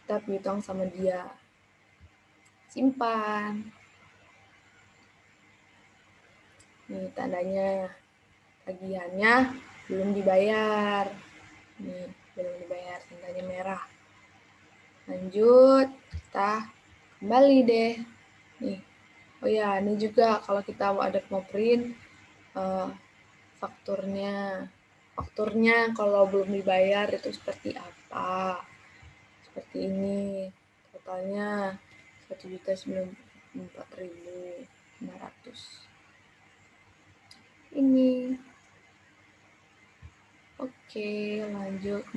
kita piutang sama dia. Simpan. Nih tandanya tagihannya belum dibayar. Nih belum dibayar, tandanya merah. Lanjut, kita kembali deh. Nih. Oh ya, ini juga kalau kita mau print fakturnya kalau belum dibayar itu seperti apa. Seperti ini, totalnya 1.094.500. Ini. Oke, lanjut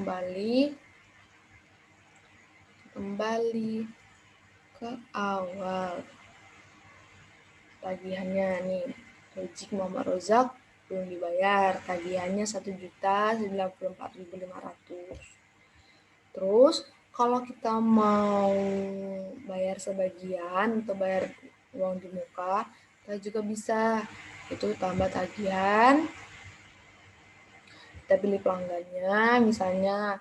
kembali ke awal. Tagihannya nih, Rejik Muhammad Rozak belum dibayar, tagihannya 1.094.500. Terus kalau kita mau bayar sebagian atau bayar uang di muka, kita juga bisa. Itu tambah tagihan, kita pilih pelanggannya, misalnya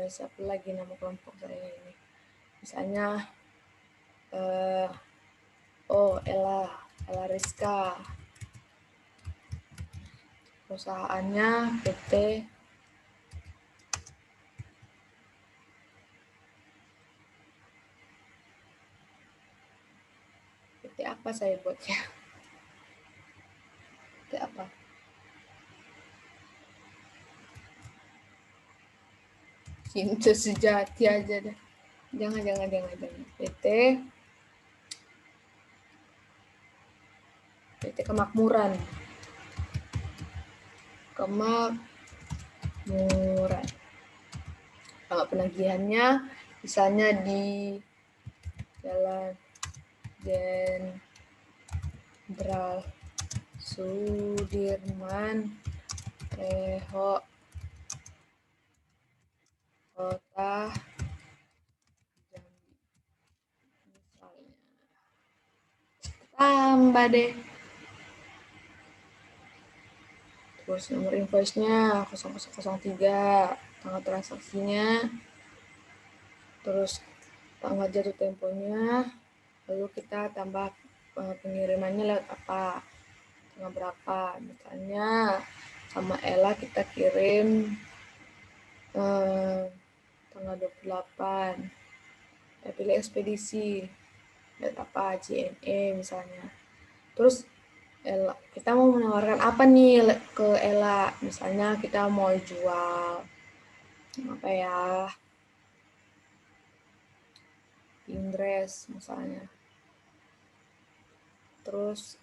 siapa lagi nama kelompok saya ini, misalnya Ella Rizka, perusahaannya PT apa saya buatnya, PT apa, Cinta Sejati aja deh. Jangan. PT Kemakmuran. Penagihannya misalnya di Jalan Jenderal Sudirman, Kota Jambi. Misalnya. Tambah deh. Terus nomor invoice-nya 0003, tanggal transaksinya, terus tanggal jatuh temponya, lalu kita tambah pengirimannya lewat apa, tanggal berapa. Misalnya sama Ella kita kirim tanggal 28, pilih ekspedisi lewat apa, JNE misalnya. Terus Ella, kita mau menawarkan apa nih ke Ella? Misalnya kita mau jual apa ya, pink dress misalnya. Terus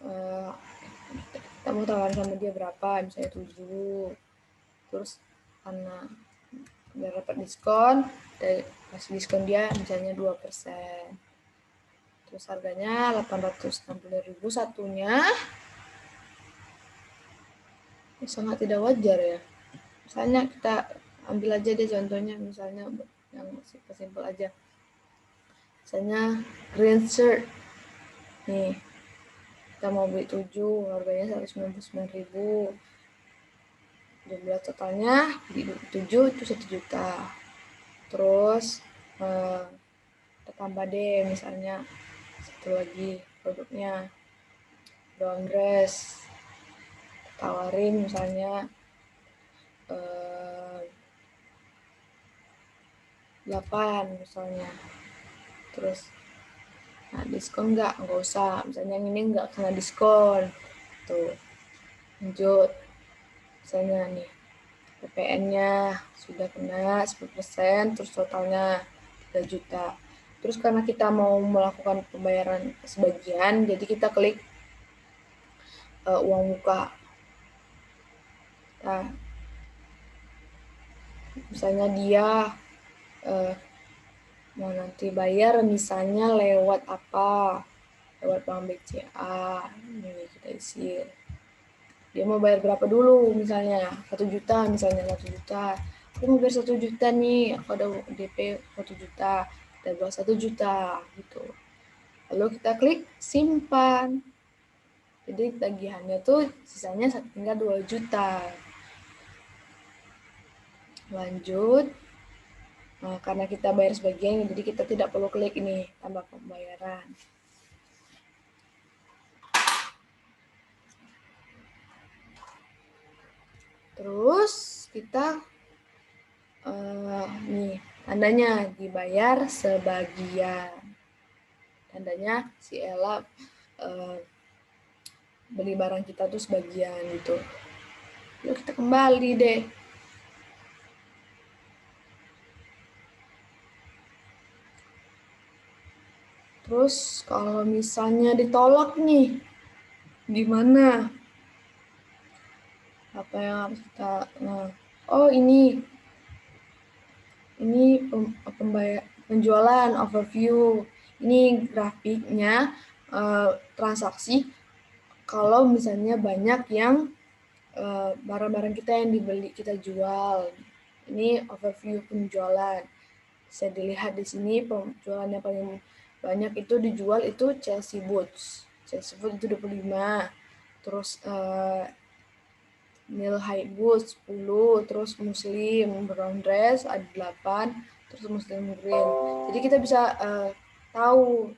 kita mau tawarin sama dia berapa, misalnya 7. Terus karena biar dapat diskon, kasih diskon dia misalnya 2%. Terus harganya 860.000 satunya. Sangat tidak wajar ya. Misalnya kita ambil aja deh contohnya, misalnya yang simpel aja. Misalnya green shirt. Nih, kita mau beli 7, harganya 199.000. Jumlah totalnya di 7 itu 1 juta. Terus kita tambah deh misalnya satu lagi produknya brown dress, tawarin misalnya 8 misalnya. Terus diskon nggak usah, misalnya yang ini nggak kena diskon tuh. Lanjut, misalnya nih PPN-nya sudah kena 10%, terus totalnya 3 juta. Terus karena kita mau melakukan pembayaran sebagian, jadi kita klik uang muka. Nah, misalnya dia mau nanti bayar misalnya lewat apa, lewat bank BCA, ini kita isi. Dia mau bayar berapa dulu, misalnya 1 juta, aku mau bayar 1 juta nih, aku ada DP 1 juta, kita buat 1 juta gitu. Lalu kita klik simpan. Jadi tagihannya tuh sisanya tinggal 2 juta. Lanjut. Nah, karena kita bayar sebagian, jadi kita tidak perlu klik ini, tambah pembayaran. Terus kita nih tandanya dibayar sebagian. Tandanya si Ella beli barang kita tuh sebagian gitu. Lalu kita kembali deh. Terus kalau misalnya ditolak nih, gimana? Apa yang harus kita, oh ini penjualan overview. Ini grafiknya transaksi kalau misalnya banyak yang barang-barang kita yang dibeli kita jual. Ini overview penjualan. Bisa dilihat di sini penjualan yang paling banyak itu dijual itu Chelsea Boots. Chelsea Boots itu 25. Terus Nil High Boots 10, terus Muslim brown dress ada 8, terus Muslim green. Jadi kita bisa tahu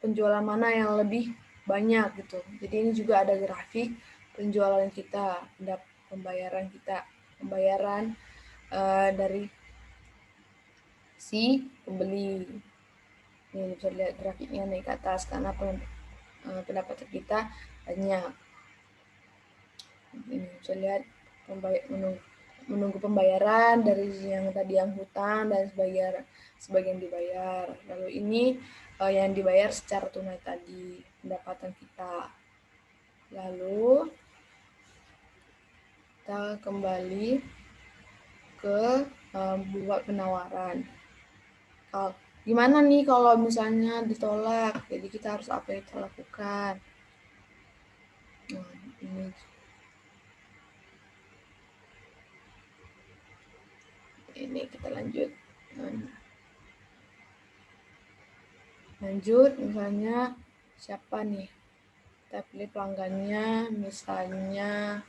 penjualan mana yang lebih banyak gitu. Jadi ini juga ada grafik penjualan kita, pembayaran kita, pembayaran dari si pembeli. Ini bisa lihat grafiknya naik ke atas karena pendapatan kita banyak. Ini bisa lihat menunggu pembayaran dari yang tadi yang hutang dan sebagian dibayar. Lalu ini yang dibayar secara tunai tadi, pendapatan kita. Lalu kita kembali ke buat penawaran. Gimana nih kalau misalnya ditolak? Jadi kita harus apa yang kita lakukan? Nah, ini kita lanjut. Lanjut, misalnya siapa nih? Kita pilih pelanggannya, misalnya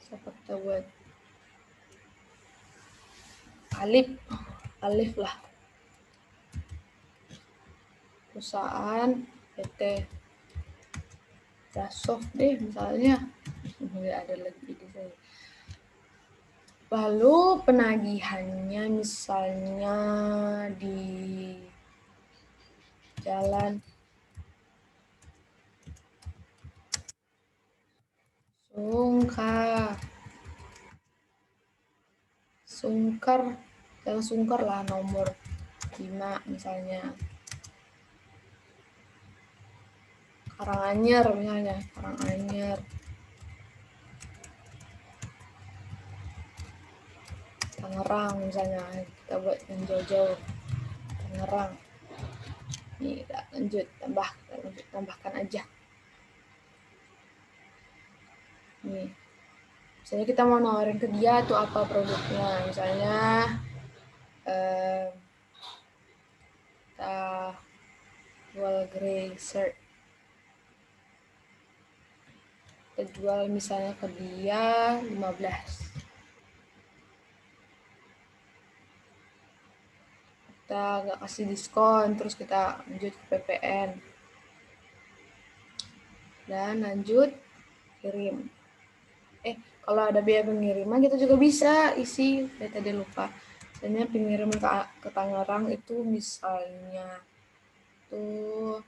siapa kita buat? Alif lah. Perusahaan PT Dasoft deh misalnya. Nggak ada lagi ide saya. Lalu penagihannya misalnya di Jalan Jalan Sungkar lah nomor 5 misalnya. Karanganyar misalnya, Karanganyar. Tangerang misalnya, kita buat yang jauh-jauh. Tangerang. Nih, lanjut, tambahkan aja. Nih, misalnya kita mau nawarin ke dia tuh apa produknya, misalnya kita jual grey shirt, kita jual misalnya ke dia 15, kita nggak kasih diskon, terus kita lanjut ke PPN dan lanjut kirim. Kalau ada biaya pengiriman kita juga bisa isi, saya tadi lupa. Misalnya pengiriman ke Tangerang itu misalnya tuh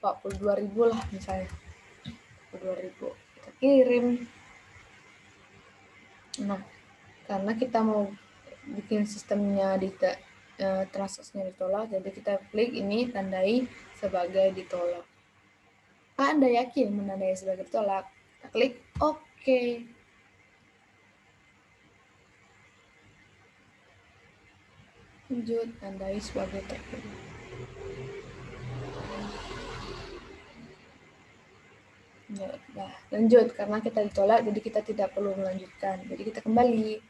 42.000 lah misalnya. 42.000 kita kirim. Nah, karena kita mau bikin sistemnya transaksinya ditolak, jadi kita klik ini tandai sebagai ditolak. Anda yakin menandai sebagai ditolak? Kita klik OK. Lanjut, tandai sebagai terpilih. Nah, lanjut, karena kita ditolak, jadi kita tidak perlu melanjutkan. Jadi kita kembali.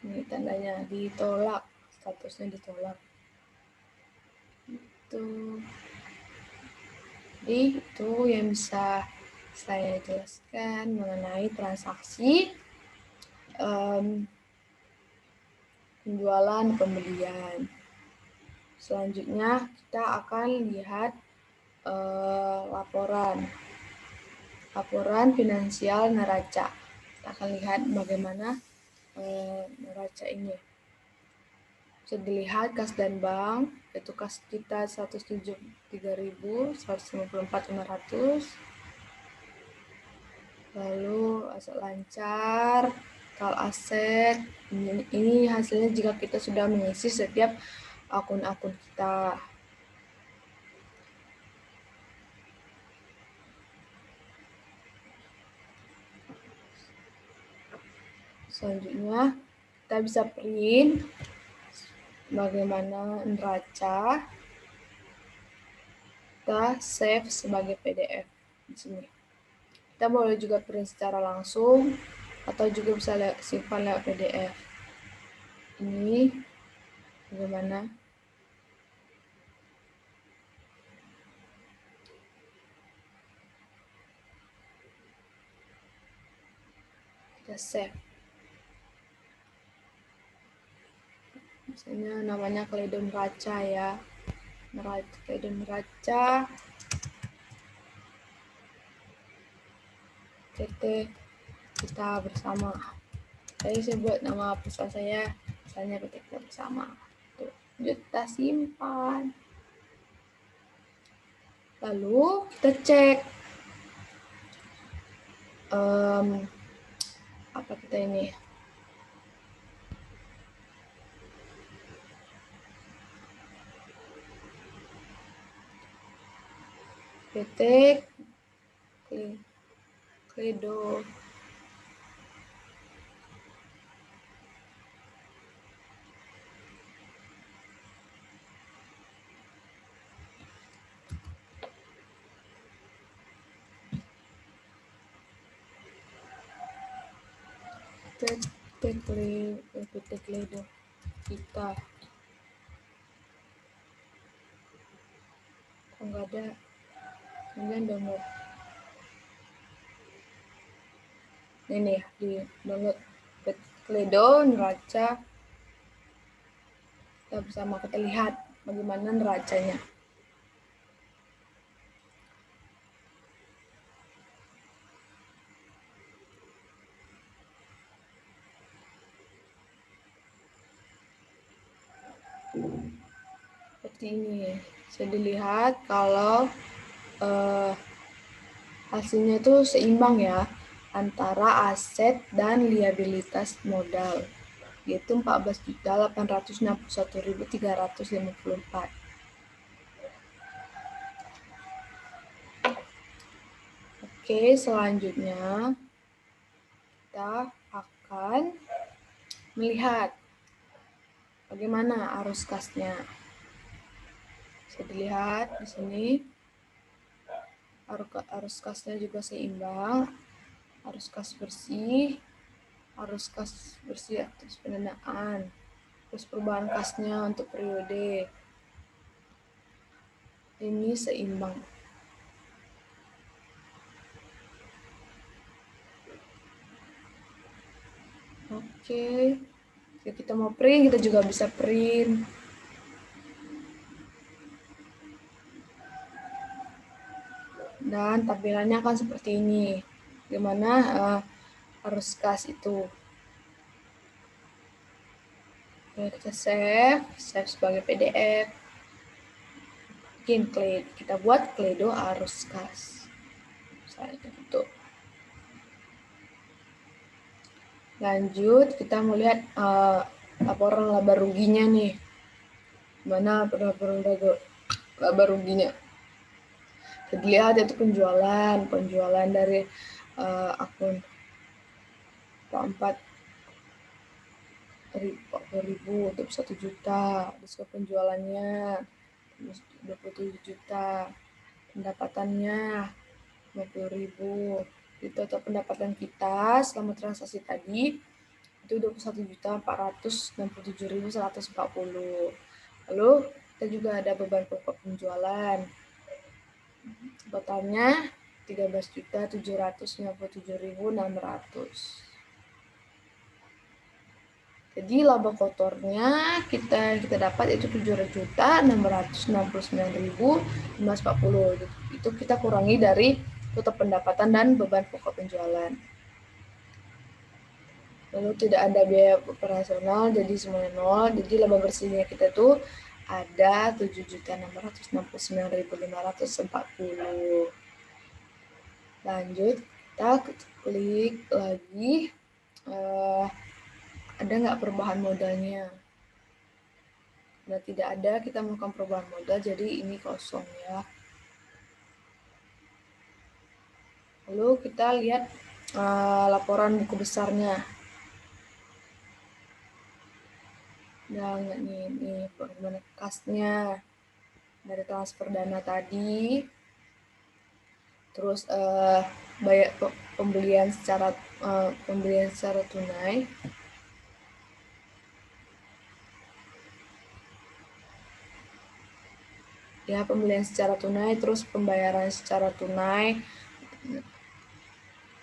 Ini tandanya ditolak, statusnya ditolak. Jadi itu yang bisa saya jelaskan mengenai transaksi penjualan pembelian. Selanjutnya kita akan lihat laporan finansial neraca. Kita akan lihat bagaimana neraca ini. Bisa dilihat kas dan bank, yaitu kas kita 173.154.500. Lalu aset lancar, total aset. Ini hasilnya jika kita sudah mengisi setiap akun-akun kita. Selanjutnya kita bisa print bagaimana neraca, kita save sebagai PDF di sini. Kita boleh juga print secara langsung atau juga bisa simpan lewat PDF. Ini bagaimana? Kita save. Misalnya namanya Kaleido Neraca ya. Kaleido Neraca PT kita bersama. Saya buat nama perusahaan saya, misalnya PT Kita Bersama. Tuh, kita simpan. Lalu kita cek apa kita ini. PT Kledo. PT Kledo kita. Kok nggak ada? Kemudian download. Ini di download Kledo neraca. Kita bersama kita lihat bagaimana neracanya. Seperti ini. Bisa dilihat kalau hasilnya itu seimbang ya antara aset dan liabilitas modal, yaitu 14.861.354. Oke, selanjutnya kita akan melihat bagaimana arus kasnya. Bisa dilihat di sini arus kasnya juga seimbang, arus kas bersih, arus kas bersih atas pendanaan, terus perubahan kasnya untuk periode ini seimbang. Oke, jika kita mau print, kita juga bisa print. Dan tampilannya akan seperti ini. Bagaimana arus kas itu. Oke, kita save sebagai PDF. Bikin kita buat Kledo arus kas. Misalnya gitu. Lanjut, kita melihat laporan laba ruginya nih. Mana laporan laba ruginya? Kita lihat itu penjualan dari akun 4.000 untuk 1 juta, diskon penjualannya 27 juta, pendapatannya 50.000. Itu total pendapatan kita selama transaksi tadi itu 21.467.140. Lalu kita juga ada beban pokok penjualan. Totalnya 13.797.600. Jadi laba kotornya kita dapat itu 7.669.540. Itu kita kurangi dari total pendapatan dan beban pokok penjualan. Lalu tidak ada biaya operasional, jadi semuanya nol. Jadi laba bersihnya kita tuh ada 7.669.540. Lanjut, kita klik lagi. Ada nggak perubahan modalnya? Kalau tidak ada, kita melakukan perubahan modal, jadi ini kosong ya. Lalu kita lihat laporan buku besarnya. Nah, ini bagaimana kasnya dari transfer dana tadi. Terus bayar pembelian secara tunai. Ya, pembelian secara tunai, terus pembayaran secara tunai,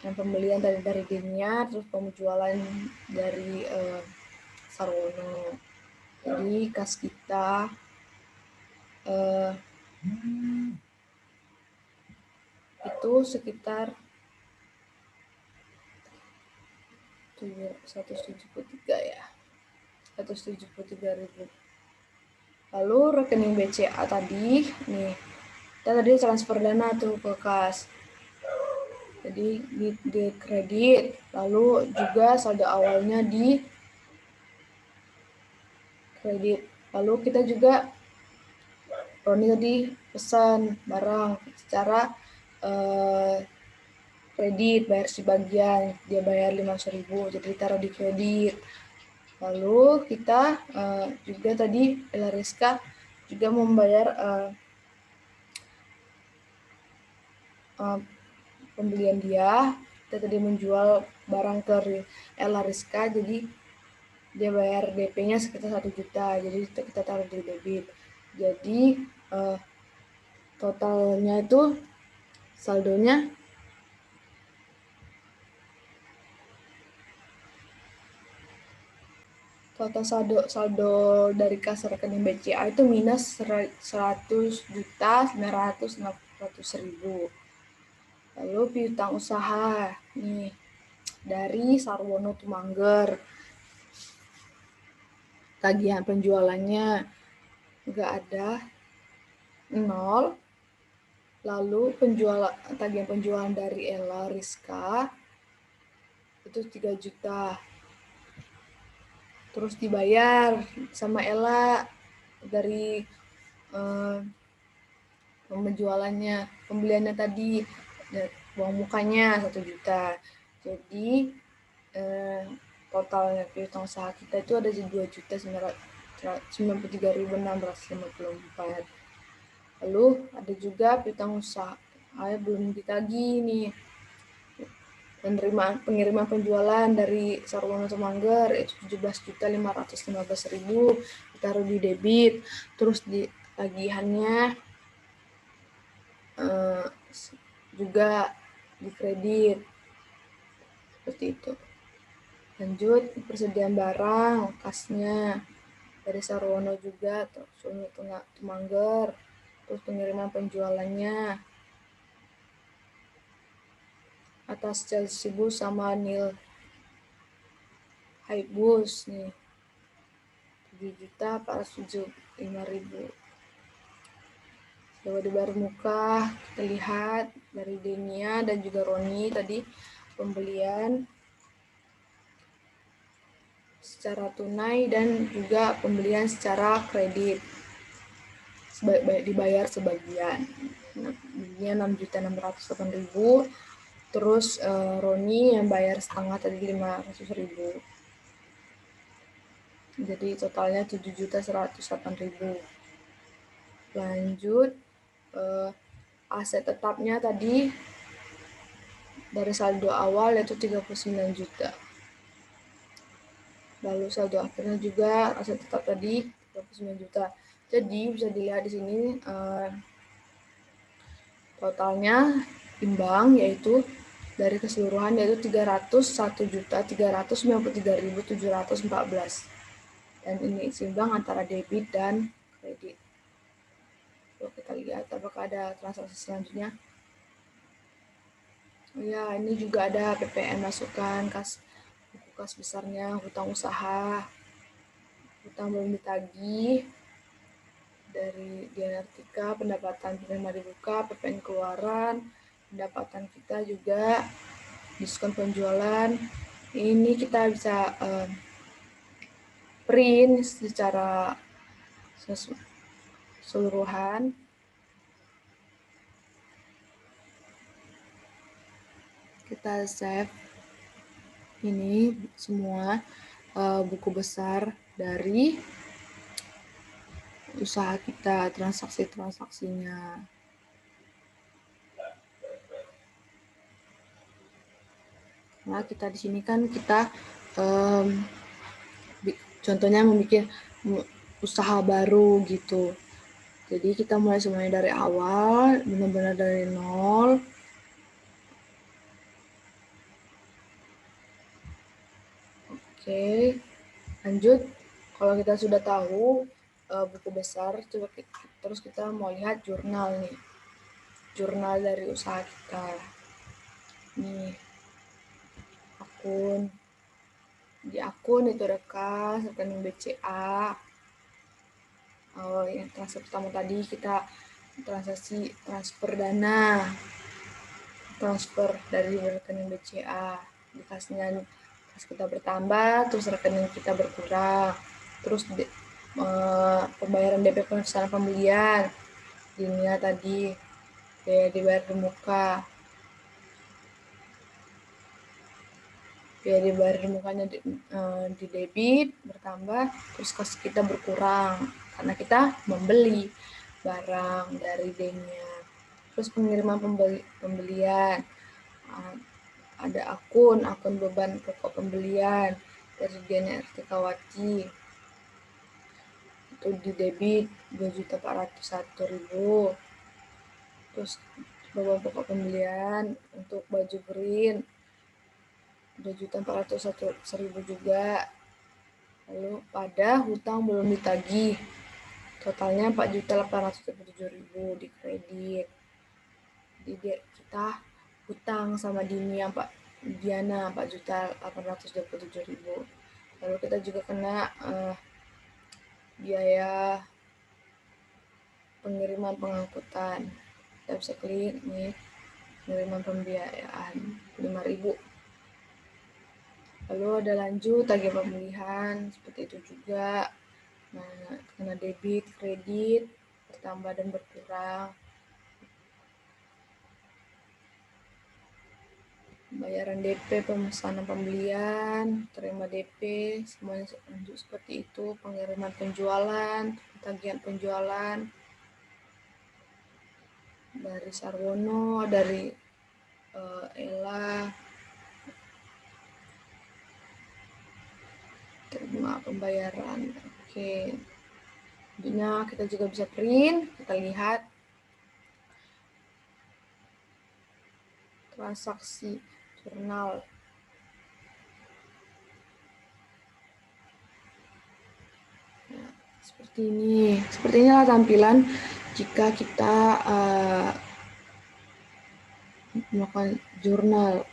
yang pembelian dari dirinya, terus penjualan dari Sarwono. Jadi kas kita itu sekitar 173 ya, 173.000. Lalu rekening BCA tadi, nih, kita tadi transfer dana tuh ke kas. Jadi di kredit, lalu juga saldo awalnya di kredit. Lalu kita juga, Roni tadi pesan barang secara kredit, bayar sebagian, dia bayar 500.000, jadi taruh di kredit. Lalu kita juga tadi Ella Rizka juga membayar pembelian dia. Kita tadi menjual barang ke Ella Rizka, jadi dia bayar DP-nya sekitar 1 juta, jadi kita taruh di debit. Jadi totalnya itu saldonya total saldo dari kas rekening BCA itu minus 100.900.000. Lalu piutang usaha nih dari Sarwono Tumangger, tagihan penjualannya nggak ada, 0. Lalu tagihan penjualan dari Ella Rizka itu 3 juta. Terus dibayar sama Ella dari penjualannya, pembeliannya tadi, uang mukanya 1 juta. Jadi totalnya piutang usaha kita itu ada 2.93.654. Lalu ada juga piutang usaha belum ditagih nih, pengiriman penjualan dari Sarwono Tumangger itu 17.515.000 ditaruh di debit. Terus di tagihannya juga di kredit, seperti itu. Lanjut persediaan barang, kasnya dari Sarwono juga, Sarwono Tumangger. Terus pengiriman penjualannya atas Chelsea Bus sama Nil Haibus nih 7.475.000. Coba di bar muka kita lihat dari Denia dan juga Roni tadi pembelian secara tunai dan juga pembelian secara kredit, dibayar sebagian. Ini 6.608.000. Terus Roni yang bayar setengah tadi 500.000. Jadi totalnya 7.108.000. Lanjut aset tetapnya tadi dari saldo awal yaitu 39 juta. Lalu saldo akhirnya juga aset tetap tadi 39 juta. Jadi bisa dilihat di sini totalnya imbang yaitu dari keseluruhan yaitu 301.393.714. Dan ini seimbang antara debit dan kredit. Coba kita lihat apakah ada transaksi selanjutnya. Ya, ini juga ada PPN masukan, buku kas besarnya, hutang usaha, hutang belum ditagih, dari Dianartika, pendapatan penerima dibuka, PPN keluaran, pendapatan kita juga, diskon penjualan. Ini kita bisa print secara keseluruhan. Kita save ini semua buku besar dari usaha kita, transaksinya. Nah, kita di sini kan kita contohnya membuat usaha baru gitu. Jadi kita mulai semuanya dari awal, benar-benar dari nol. Oke, lanjut. Kalau kita sudah tahu buku besar, terus kita mau lihat jurnal nih. Jurnal dari usaha kita. Nih, akun di akun itu ada kas, rekening BCA. Yang transfer pertama tadi kita transaksi transfer dana, transfer dari rekening BCA. Di kasnya kas kita bertambah, terus rekening kita berkurang. Terus pembayaran DP pemesanan pembelian. Ini tadi biaya dibayar di muka. Biaya dibayar di mukanya di debit bertambah, terus kas kita berkurang karena kita membeli barang dari D-nya. Terus pengiriman pembelian, ada akun beban pokok pembelian dari Diana Artikawati, itu di debit 2.401.000. Terus beban pokok pembelian untuk baju green 2.401.000 juga. Lalu pada hutang belum ditagih, totalnya 4.877.000 di kredit. Jadi kita hutang sama Diana 4.827.000. Lalu kita juga kena biaya pengiriman pengangkutan. Kita bisa klik nih, pengiriman pembiayaan 5.000. Lalu ada lanjut tagih pemulihan, seperti itu juga. Nah, kena debit, kredit, bertambah dan berkurang. Bayaran DP, pemesanan pembelian, terima DP, semuanya lanjut seperti itu. Pengiriman penjualan, tagihan penjualan dari Sarwono, dari Ella, terima pembayaran. Oke, selanjutnya kita juga bisa print, kita lihat transaksi jurnal. Nah, seperti ini. Seperti inilah tampilan jika kita melakukan jurnal,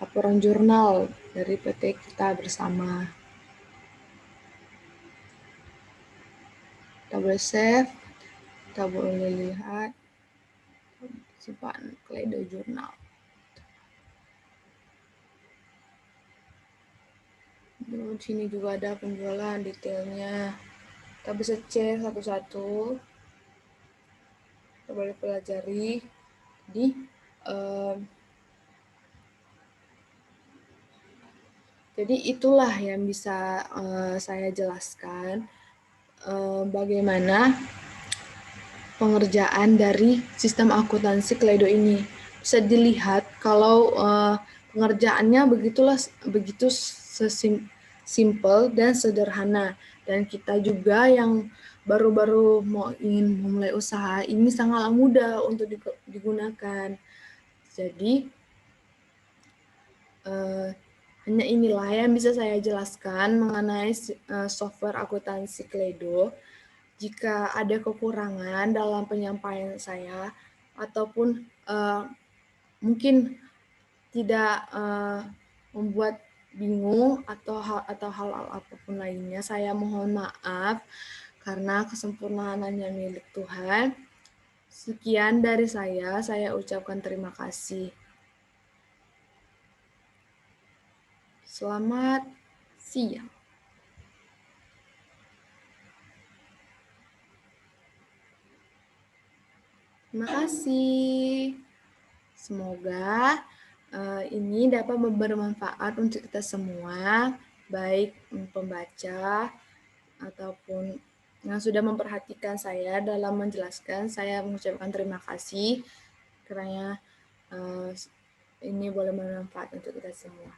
laporan jurnal dari PT Kita Bersama. Kita boleh save, kita boleh lihat simpan Kledo jurnal. Di sini juga ada penjualan detailnya. Kita bisa cek satu-satu. Kita boleh pelajari. Jadi itulah yang bisa saya jelaskan bagaimana pengerjaan dari sistem akuntansi Kledo ini. Bisa dilihat kalau pengerjaannya begitu simple dan sederhana. Dan kita juga yang baru-baru ingin memulai usaha ini sangatlah mudah untuk digunakan. Jadi hanya inilah yang bisa saya jelaskan mengenai software akuntansi Kledo. Jika ada kekurangan dalam penyampaian saya ataupun mungkin tidak membuat bingung atau hal apapun lainnya, saya mohon maaf karena kesempurnaan hanya milik Tuhan. Sekian dari saya ucapkan terima kasih. Selamat siang. Terima kasih. Semoga ini dapat bermanfaat untuk kita semua, baik pembaca ataupun yang sudah memperhatikan saya dalam menjelaskan. Saya mengucapkan terima kasih karena ini boleh bermanfaat untuk kita semua.